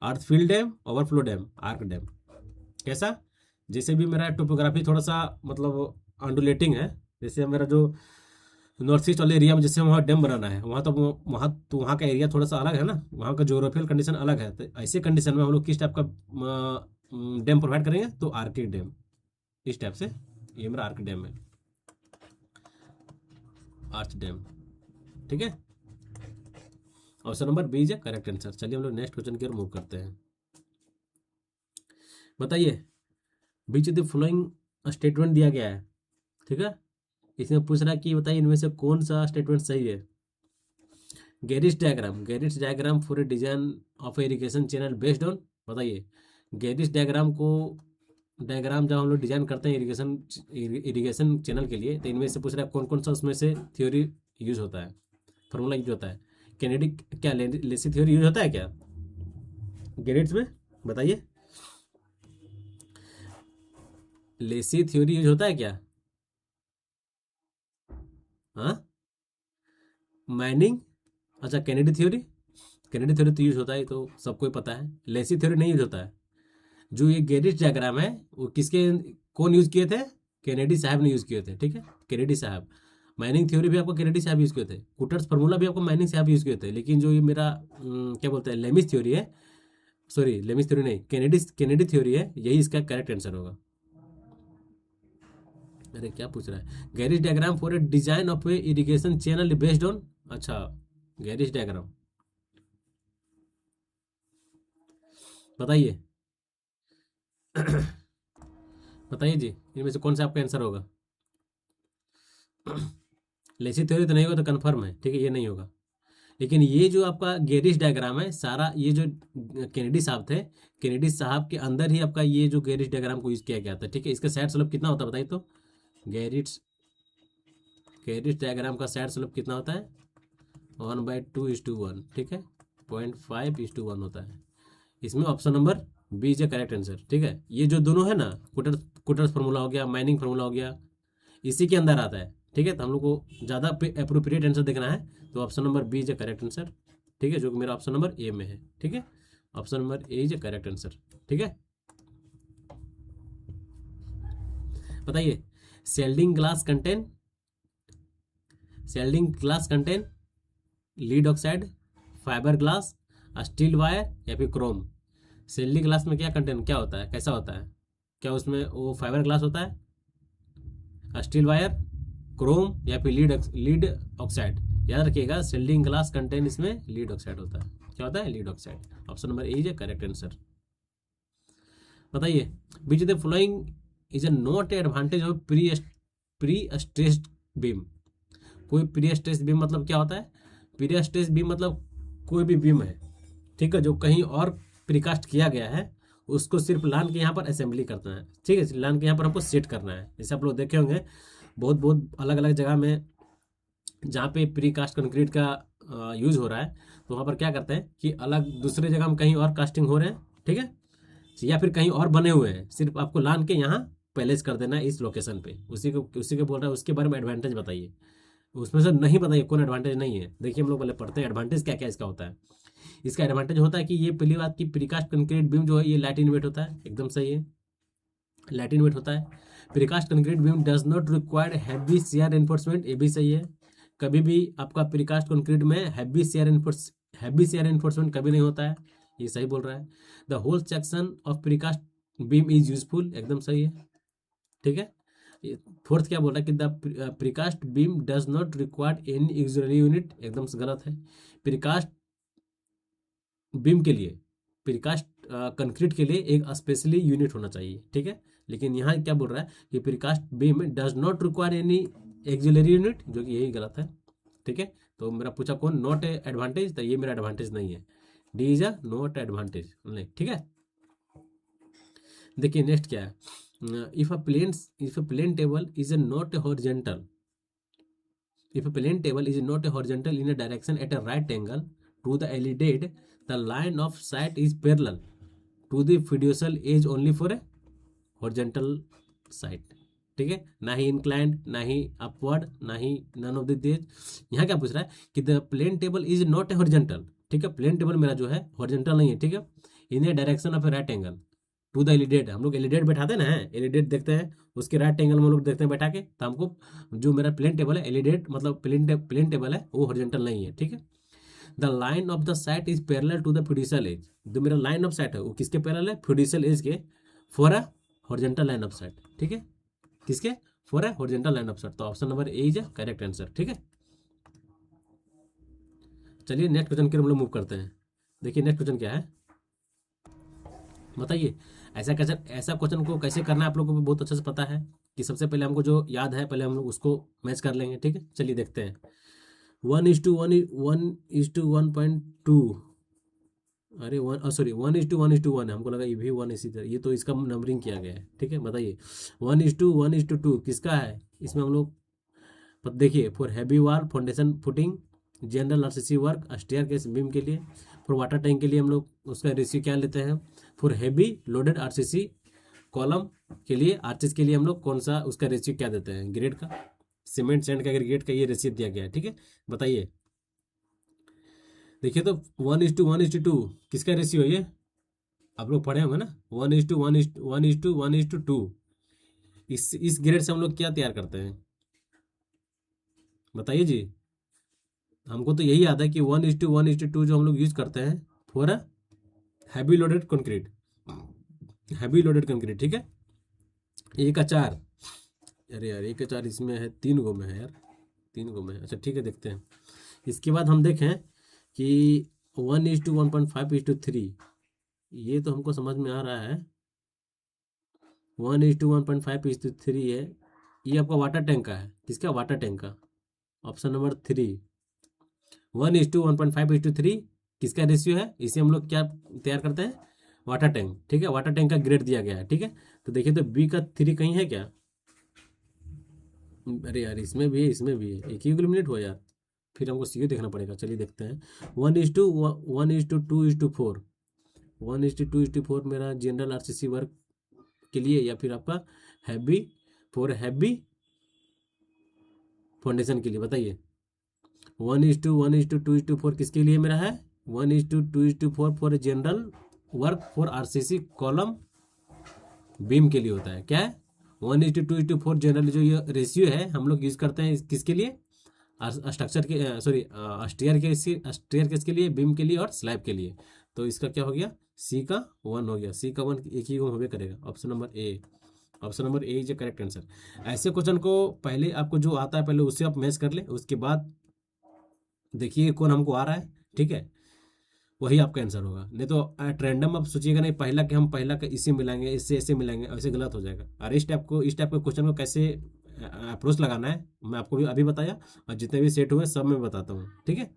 earthfill dam, overflow dam, arch dam. कैसा, जैसे भी मेरा टोपोग्राफी थोड़ा सा मतलब अंडुलेटिंग है, जैसे मेरा जो नॉर्थ ईस्ट वाले एरिया में जैसे वहाँ डैम बनाना है, वहाँ का एरिया थोड़ा सा अलग है ना, वहाँ का जोग्राफिकल कंडीशन अलग है। तो ऐसे कंडीशन में हम लोग किस टाइप का डैम प्रोवाइड करेंगे, तो आर्किक डैम, इस टाइप से। ये मेरा आर्क डैम है, आर्च डैम। ठीक है, option number B is correct answer. चलिए हम लोग नेक्स्ट क्वेश्चन की ओर मूव करते हैं। बताइए, बीच ऑफ द फॉलोइंग स्टेटमेंट दिया गया है। ठीक है, इसमें पूछ रहा है कि बताइए इनमें से कौन सा स्टेटमेंट सही है। Garret's diagram for a design of irrigation channel based on, बताइए, गेरिस डायग्राम जब हम लोग डिजाइन करते हैं इरिगेशन चैनल के लिए, तो इनमें से पूछ रहा है कौन कौन सा उसमें से थ्योरी यूज होता है, फॉर्मूला यूज होता है। कैनेडी क्या लेसी थ्योरी यूज होता है क्या गेरिट्स में, बताइए, लेसी थ्योरी यूज होता है क्या, हाँ, माइनिंग, अच्छा, कैनेडी थ्योरी तो यूज होता है, तो सबको ही पता है। लेसी थ्योरी नहीं यूज होता है। जो ये गेरिस डायग्राम है वो कौन यूज किए थे, कैनेडी साहब ने यूज किए थे। ठीक है, कैनेडी साहब। माइनिंग थ्योरी भी आपको केनेडी से आप यूज़ किए थे, कुटर्स फार्मूला भी आपको माइनिंग से आप यूज़ किए थे, लेकिन जो ये मेरा क्या बोलते हैं लेमिस थ्योरी है, सॉरी लेमिस थ्योरी नहीं, केनेडी थ्योरी है, यही इसका करेक्ट आंसर होगा। अरे क्या पूछ रहा है, garage diagram for a design of A irrigation channel based on, अच्छा गैरिज डायग्राम बताइए। बताइए जी, इनमें से कौन सा आपका आंसर होगा। लेसी थ्योरी तो नहीं होगा, तो कन्फर्म है, ठीक है, ये नहीं होगा। लेकिन ये जो आपका गेरिश डायग्राम है सारा, ये जो केनेडी साहब थे, केनेडी साहब के अंदर ही आपका ये जो गेरिश डायग्राम को यूज किया गया था, ठीक है। इसका सैड स्लोप कितना होता है बताइए तो, गेरिश गेरिश डायग्राम का सैड स्लोप कितना होता है, 1/2:1, ठीक है, 0.5:1 होता है। इसमें option number B is correct answer, ठीक है। ये जो दोनों है ना, कुटर्स फार्मूला हो गया, माइनिंग फार्मूला हो गया, इसी के अंदर आता है, ठीक है। तो हम लोग को ज़्यादा अप्रोप्रिएट आंसर देखना है, तो option number B is a correct answer, ठीक है, जो कि मेरा ऑप्शन नंबर ए में है, ठीक है। Option number A is a correct answer, ठीक है। बताइए, सेल्डिंग glass contain सेल्डिंग glass contain lead oxide, fibre glass, steel wire या फिर क्रोम। सेल्डिंग ग्लास में क्या कंटेन, क्या होता है, कैसा होता है, क्या उसमें वो फाइबर ग्लास होता है, स्टील वायर, क्रोम या फिर लीड ऑक्साइड। याद रखिएगा, सेल्डिंग ग्लास कंटेन इसमें लीड ऑक्साइड होता है। क्या होता है, lead oxide. Option number A is a correct answer. बताइए, which the following is a not advantage of pre stressed beam. कोई प्री स्ट्रेस्ड बीम मतलब क्या होता है, प्री स्ट्रेस्ड बीम मतलब कोई भी बीम है, ठीक है, जो कहीं और प्रीकास्ट किया गया है, उसको सिर्फ लान के यहाँ पर असेंबली करना है, ठीक है, लान के यहाँ पर हमको सेट करना है। जैसे आप लोग देखे होंगे बहुत बहुत अलग अलग जगह में जहाँ पे प्री कास्ट कंक्रीट का यूज हो रहा है, तो वहाँ पर क्या करते हैं कि अलग दूसरे जगह में कहीं और कास्टिंग हो रहे हैं, ठीक है, या फिर कहीं और बने हुए हैं, सिर्फ आपको लान के यहाँ पैलेस कर देना है इस लोकेशन पे, उसी को बोल रहा है। उसके बारे में एडवांटेज बताइए, उसमें से नहीं बताइए कौन एडवांटेज नहीं है। देखिए हम लोग पहले पढ़ते हैं एडवांटेज क्या क्या इसका होता है। इसका एडवांटेज होता है कि ये पहली बात की प्रीकास्ट कंक्रीट बीम जो है ये लाइट इन वेट होता है, एकदम सही है, लाइट इन वेट होता है। Precast concrete beam does not required heavy shear enforcement, ये भी सही है। कभी भी आपका प्रीकास्ट कंक्रीट में हैवी शियर एनफोर्समेंट कभी नहीं होता है, ये सही बोल रहा है। The whole section of precast beam is useful, एकदम सही है, ठीक है। फोर्थ क्या बोल रहा है कि the precast beam does not required any auxiliary unit, एकदम से गलत है। प्रीकास्ट बीम के लिए, प्रीकास्ट कंक्रीट के लिए एक स्पेशली यूनिट होना चाहिए, ठीक है। लेकिन यहाँ क्या बोल रहा है कि precast beam does not require any axillary unit, जो कि यही गलत है, ठीक है। तो मेरा पूछा कौन नॉट एडवांटेज, तो ये मेरा एडवांटेज नहीं है, D is a not advantage, नहीं, ठीक है। देखिए नेक्स्ट क्या है, if a plane table is not horizontal, if a plane table is not horizontal in a direction at a right angle to the elidate, the line of sight is parallel to the fiducial edge only for a horizontal sight, ठीक है। ना ही inclined, ना ही upward, ना ही none of this. यहाँ क्या पूछ रहा है कि the plane table is not a horizontal, ठीक है, प्लेन टेबल मेरा जो है हॉरिजॉन्टल नहीं है, ठीक है, in a direction of a right angle to the alidade. हम लोग एलिडेट बैठाते हैं ना, एलिडेट देखते हैं, उसके राइट एंगल में हम लोग देखते हैं बैठा के, तो हमको जो मेरा प्लेन टेबल है एलिडेट मतलब प्लेन टेबल है वो हॉरिजॉन्टल नहीं है, ठीक है। The line of the sight is parallel to the fiducial edge, जो मेरा लाइन ऑफ साइट है वो किसके पैरेलल है, फिड्यूशियल एज के, for a horizontal line of sight, ठीक है, किसके, for a horizontal line of sight. तो option number A is a correct answer, ठीक है। चलिए नेक्स्ट क्वेश्चन की हम लोग मूव करते हैं। देखिए नेक्स्ट क्वेश्चन क्या है, बताइए। ऐसा क्वेश्चन को कैसे करना है आप लोगों को बहुत अच्छे से पता है, कि सबसे पहले हमको जो याद है पहले हम लोग उसको मैच कर लेंगे, ठीक है। चलिए देखते हैं, 1:1:1:1.2, अरे 1:1:1 है, हमको लगा ये भी 1 इसी तरह, ये तो इसका नंबरिंग किया गया है, ठीक है। बताइए 1:1:2 किसका है, इसमें हम लोग देखिए, for heavy wall foundation footing, general RCC work, staircase beam के लिए, फॉर वाटर टैंक के लिए हम लोग उसका रेशियो क्या लेते हैं, for heavy loaded RCC column के लिए, आर्चिस के लिए हम लोग कौन सा उसका रेशियो क्या देते हैं, ग्रेड का, सीमेंट सैंड का ग्रेड का ये रेशियो दिया गया है, ठीक है। बताइए, देखिए तो 1:1:2 किसका रेशियो है ये, आप लोग पढ़े होंगे ना, 1:1:1:2। इस ग्रेड से हम लोग क्या तैयार करते हैं, बताइए जी। हमको तो यही याद है कि 1:1:2 जो हम लोग यूज करते हैं for a heavy loaded concrete, heavy loaded concrete, ठीक है। 1:4, अरे यार 1:4 इसमें है, 3 गो में है यार, 3 गो में है। अच्छा ठीक है, देखते हैं। इसके बाद हम देखें कि 1:1.5:3, ये तो हमको समझ में आ रहा है। 1:1.5:3 है, ये आपका वाटर टैंक का है। किसका? वाटर टैंक का। ऑप्शन नंबर 3, 1:1.5:3 किसका रेशियो है? इसे हम लोग क्या तैयार करते हैं? वाटर टैंक, ठीक है। वाटर टैंक का ग्रेड दिया गया है, ठीक है। तो देखिए तो बी का 3 कहीं है क्या? अरे यार इसमें भी है, इसमें भी है, एक ही एलिमिनेट हुआ यार। फिर हमको सी देखना पड़ेगा, चलिए देखते हैं। 1:2:4, 1:2:4 मेरा जनरल आरसीसी वर्क के लिए, या फिर आपका हैवी फॉर हैवी फाउंडेशन के लिए, बताइए। 1:1:2:4 किसके लिए मेरा है? 1:2:4 for general work for RCC column beam के लिए होता है। क्या है? 1:2:4 जनरल जो ये रेशियो है हम लोग यूज करते हैं किसके लिए? स्ट्रक्चर के, सॉरी स्टेयर केस के लिए, बीम के लिए और स्लैब के लिए। तो इसका क्या हो गया? सी का 1 हो गया। सी का 1 एक ही होबे करेगा। Option number A, option number A is a correct answer. ऐसे क्वेश्चन को पहले आपको जो आता है पहले उससे आप मैच कर ले, उसके बाद देखिए कौन हमको आ रहा है, ठीक है, वही आपका आंसर होगा। नहीं तो एट रैंडम आप सोचिएगा नहीं पहला कि हम पहला का इससे मिलाएंगे, इससे ऐसे मिलाएंगे, ऐसे गलत हो जाएगा। और इस टाइप के क्वेश्चन को कैसे अप्रोच लगाना है मैं आपको भी अभी बताया, और जितने भी सेट हुए सब मैं बताता हूँ, ठीक है।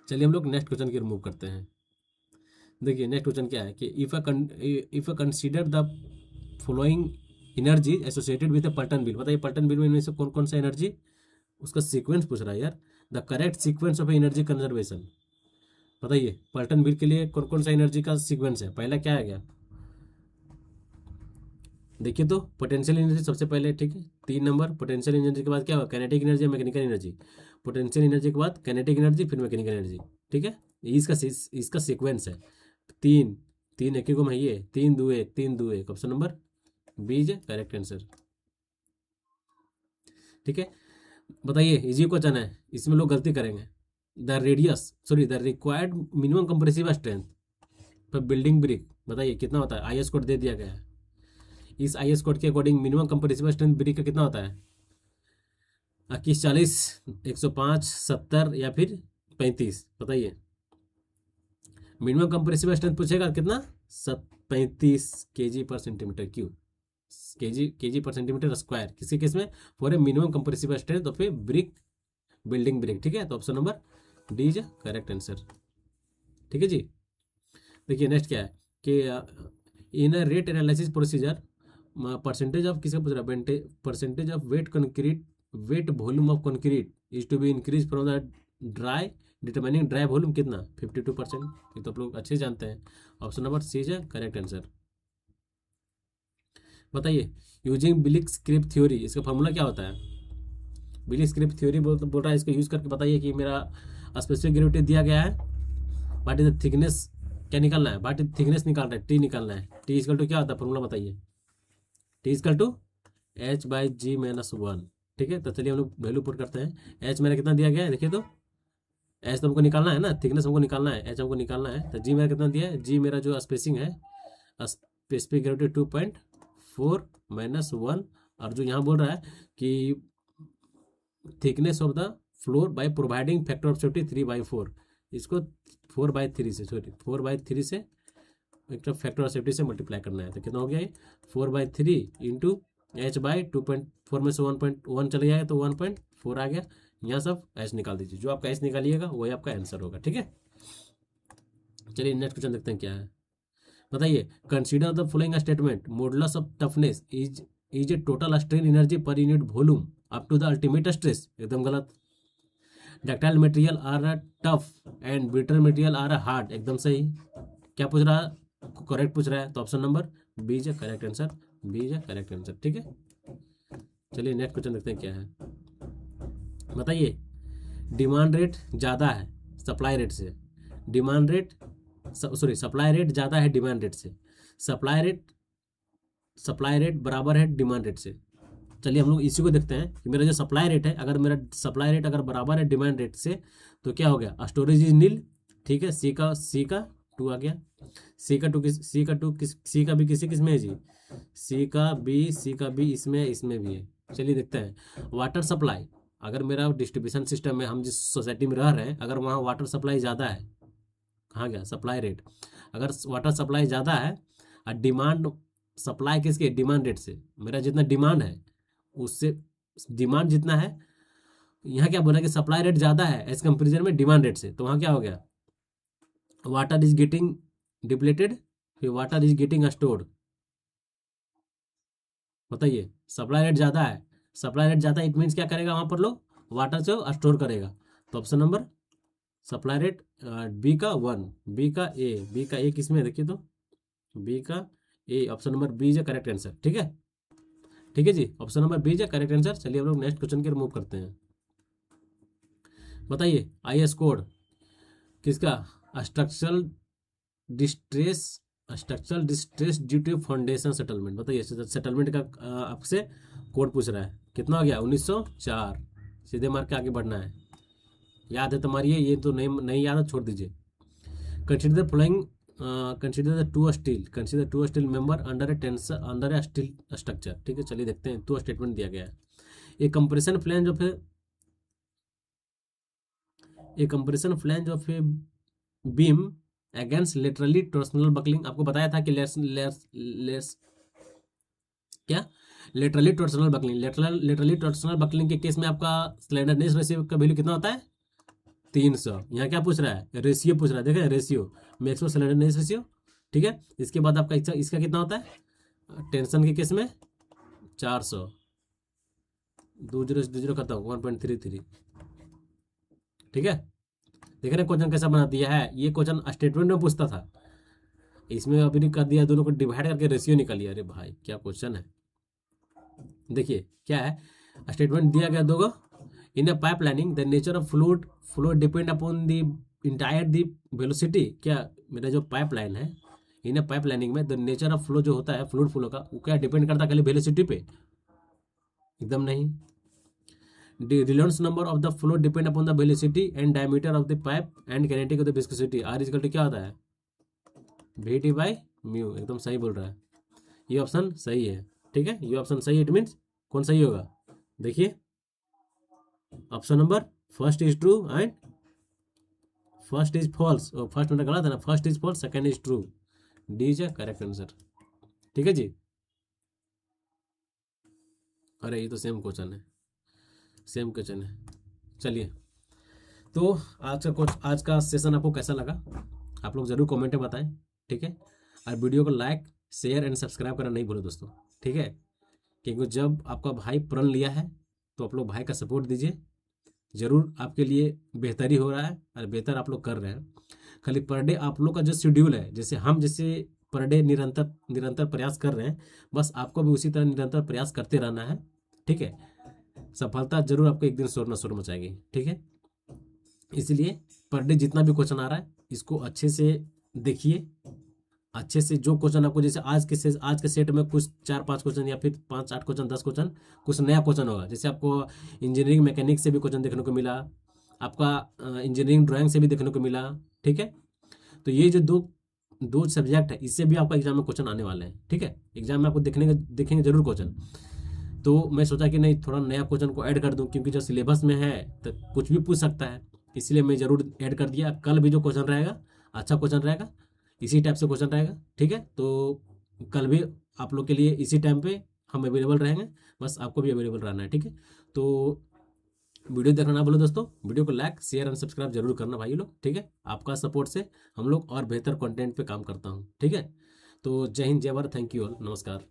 चलिए हम लोग नेक्स्ट क्वेश्चन की रिमूव करते हैं। देखिए नेक्स्ट क्वेश्चन क्या है कि if a consider the following energy associated with Pelton wheel, बताइए पल्टन बिल में इनमें से कौन कौन सा एनर्जी, उसका सीक्वेंस पूछ रहा है यार। The correct sequence of energy conservation, बताइए पल्टन बिल के लिए कौन कौन सा एनर्जी का सीक्वेंस है। पहला क्या है गया? देखिए तो पोटेंशियल एनर्जी सबसे पहले, ठीक है। 3 नंबर पोटेंशियल एनर्जी के बाद क्या होगा? Kinetic energy, mechanical energy. Potential energy के बाद कैनेटिक एनर्जी, फिर मैकेनिकल एनर्जी, ठीक है। ये इसका सीक्वेंस है। तीन, तीन एक ही को में ये 3 2 1, 3 2 1, option number B is correct answer, ठीक है। बताइए इजी क्वेश्चन है, इसमें लोग गलती करेंगे। The required minimum compressive strength पर बिल्डिंग ब्रिक, बताइए कितना होता है? आईएस कोड दे दिया गया है। इस आईएस कोड के according minimum compressive strength brick का कितना होता है? 21, 40, 105, 70 या फिर 35, बताइए। मिनिमम कंप्रेसिव स्ट्रेंथ पूछेगा कितना? 35 kg/cm3, kg/cm² किसी केस में for a minimum compressive strength of a brick, building brick, ठीक है। तो option number D is correct answer, ठीक है जी। देखिए नेक्स्ट क्या है कि in rate analysis procedure percentage of, किसका पूछ रहा है? Percentage of wet concrete, wet volume of concrete is to be increase from the dry, determining dry volume कितना? 52%। ये तो आप लोग अच्छे जानते हैं। ऑप्शन नंबर सी है करेक्ट आंसर। बताइए यूजिंग बिलिक स्क्रिप थ्योरी, इसका फॉर्मूला क्या होता है? बिलिक स्क्रिप थ्योरी बोल रहा है, इसको यूज करके बताइए कि मेरा स्पेसिफिक ग्रेविटी दिया गया है, व्हाट इज द थिकनेस, क्या निकालना है? व्हाट इज थिकनेस निकाल रहा है, टी निकालना है। टी इक्वल टू क्या होता है? फॉर्मूला बताइए। टी इक्वल टू h/g-1, ठीक है। तो चलिए हम लोग वैल्यू पुट करते हैं। एच मेरा कितना दिया गया है देखिए तो, एच तो हमको निकालना है ना, थिकनेस हमको निकालना है, एच हमको निकालना है। तो जी मेरा कितना दिया है? जी मेरा जो स्पेसिंग है, स्पेसिफिक ग्रेविटी 2.4-1, और जो यहाँ बोल रहा है कि thickness of the floor by providing factor of safety 3/4, इसको 4/3 से, सॉरी 4/3 से फैक्टर ऑफ सेफ्टी से मल्टीप्लाई करना है। तो कितना हो गया ये? 4/3 इंटू h/2.4 में से 1.1 चले जाएगा तो 1.4 आ गया। यहाँ सब एच निकाल दीजिए, जो आपका एच निकालिएगा वही आपका आंसर होगा, ठीक है। चलिए नेक्स्ट क्वेश्चन देखते हैं क्या है। बताइए consider the following statement, modulus of toughness is a total strain energy per unit volume up to the ultimate stress, एकदम गलत। Ductile material are tough and brittle material are hard, एकदम सही। क्या पूछ रहा है? करेक्ट पूछ रहा है, तो option number B is correct answer, B is correct answer, ठीक है। चलिए नेक्स्ट क्वेश्चन देखते हैं क्या है। बताइए डिमांड रेट ज़्यादा है सप्लाई रेट से, सप्लाई रेट ज़्यादा है डिमांड रेट से, सप्लाई रेट बराबर है डिमांड रेट से, चलिए हम लोग इसी को देखते हैं कि मेरा जो सप्लाई रेट है, अगर मेरा सप्लाई रेट अगर बराबर है डिमांड रेट से, तो क्या हो गया, स्टोरेज इज नील। ठीक है, सी का टू आ गया। सी का भी किसी किस में है जी, सी का बी इसमें इसमें भी है। चलिए देखते हैं वाटर सप्लाई। अगर मेरा डिस्ट्रीब्यूशन सिस्टम में, हम जिस सोसाइटी में रह रहे हैं, अगर वहाँ वाटर सप्लाई ज़्यादा है, कहाँ गया सप्लाई रेट, अगर वाटर सप्लाई ज़्यादा है और डिमांड, सप्लाई किसके, डिमांड रेट से, मेरा जितना डिमांड है उससे, डिमांड जितना है, यहाँ क्या बोला कि सप्लाई रेट ज़्यादा है एज कंपेरिजन में डिमांड रेट से, तो वहाँ क्या हो गया, वाटर इज गेटिंग डिप्लेटेड, फिर वाटर इज गेटिंग स्टोर्ड। बताइए, सप्लाई रेट ज़्यादा है, सप्लाई रेट ज़्यादा, इट मीन्स क्या करेगा वहाँ पर लोग, वाटर से स्टोर करेगा। तो option number supply rate B का 1, बी का ए किस में है देखिए, तो बी का A, option number B is correct answer. ठीक है, ठीक है जी, option number B is correct answer. चलिए हम लोग नेक्स्ट क्वेश्चन की रिमूव करते हैं। बताइए IS कोड किसका, structural distress, structural distress due to foundation settlement. बताइए सेटलमेंट का आपसे कोड पूछ रहा है, कितना हो गया 1904। सीधे मार के आगे बढ़ना है, याद है तुम्हारी ये तो नहीं नहीं याद है, छोड़ दीजिए। Consider the following, consider two steel member under a tension, under a steel structure. ठीक है, चलिए देखते हैं, टू स्टेटमेंट दिया गया है। A compression flange of a beam against laterally torsional buckling. आपको बताया था कि क्या, लेटरली टॉर्सनल बकलिंग के केस में आपका स्लेंडरनेस रेशियो का वैल्यू कितना होता है, 300। यहाँ क्या पूछ रहा है, रेशियो पूछ रहा है, देखें रेशियो, मैक्सिमम स्लेंडरनेस रेशियो। ठीक है, इसके बाद आपका इसका कितना होता है, टेंशन के केस में 400, 2 0 खत्म, 1.33। ठीक है, देख रहे क्वेश्चन कैसा बना दिया है, ये क्वेश्चन स्टेटमेंट में पूछता था, इसमें अभी कर दिया, दोनों को डिवाइड करके रेशियो निकालिए। अरे भाई क्या क्वेश्चन है, देखिए क्या है, स्टेटमेंट दिया गया दोगो। In a pipe lining the nature of fluid depend upon the entire the velocity. क्या मेरा जो पाइप लाइन है, इन अ पाइप लाइनिंग में द नेचर ऑफ फ्लो जो होता है, फ्लूड फ्लो का, वो क्या डिपेंड करता है खाली वेलोसिटी पे, एकदम नहीं। The Reynolds number of the flow depend upon the velocity and diameter of the pipe and kinetic of the viscosity। R equal to क्या होता है, VT बाई म्यू। एकदम सही बोल रहा है, ये ऑप्शन सही है। ठीक है, ये ऑप्शन सही है, इट मीन्स कौन सही होगा, देखिए option number first is true and first is false, और फर्स्ट मैंने गलत है ना, first is false, second is true, D is correct answer. ठीक है जी, अरे ये तो सेम क्वेश्चन है, सेम क्वेश्चन है। चलिए, तो आज का सेशन आपको कैसा लगा, आप लोग जरूर कमेंट में बताएं। ठीक है, और वीडियो को लाइक शेयर एंड सब्सक्राइब करना नहीं भूलो दोस्तों। ठीक है, क्योंकि जब आपका भाई प्रण लिया है तो आप लोग भाई का सपोर्ट दीजिए, जरूर आपके लिए बेहतरी हो रहा है और बेहतर आप लोग कर रहे हैं। खाली पर डे आप लोग का जो शेड्यूल है, जैसे पर डे निरंतर प्रयास कर रहे हैं, बस आपको भी उसी तरह निरंतर प्रयास करते रहना है। ठीक है, सफलता जरूर आपको एक दिन शोर मचाएगी। ठीक है, इसलिए पर डे जितना भी क्वेश्चन आ रहा है, इसको अच्छे से देखिए, अच्छे से जो क्वेश्चन आपको, जैसे आज के सेट में कुछ 4-5 क्वेश्चन या फिर 5-8 क्वेश्चन 10 क्वेश्चन कुछ नया क्वेश्चन होगा। जैसे आपको इंजीनियरिंग मैकेनिक्स से भी क्वेश्चन देखने को मिला, आपका इंजीनियरिंग ड्राइंग से भी देखने को मिला। ठीक है, तो ये जो दो सब्जेक्ट है, इससे भी आपका एग्जाम में क्वेश्चन आने वाले हैं। ठीक है, एग्जाम में आपको देखेंगे जरूर क्वेश्चन। तो मैं सोचा कि नहीं, थोड़ा नया क्वेश्चन को ऐड कर दूं, क्योंकि जो सिलेबस में है तो कुछ भी पूछ सकता है, इसलिए मैं जरूर ऐड कर दिया। कल भी जो क्वेश्चन रहेगा अच्छा क्वेश्चन रहेगा, इसी टाइप से क्वेश्चन रहेगा। ठीक है, तो कल भी आप लोग के लिए इसी टाइम पे हम अवेलेबल रहेंगे, बस आपको भी अवेलेबल रहना है। ठीक है, तो वीडियो देखना ना बोलो दोस्तों, वीडियो को लाइक शेयर एंड सब्सक्राइब जरूर करना भाई लोग। ठीक है, आपका सपोर्ट से हम लोग और बेहतर कंटेंट पे काम करता हूँ। ठीक है, तो जय हिंद, जय भारत, थैंक यू ऑल, नमस्कार।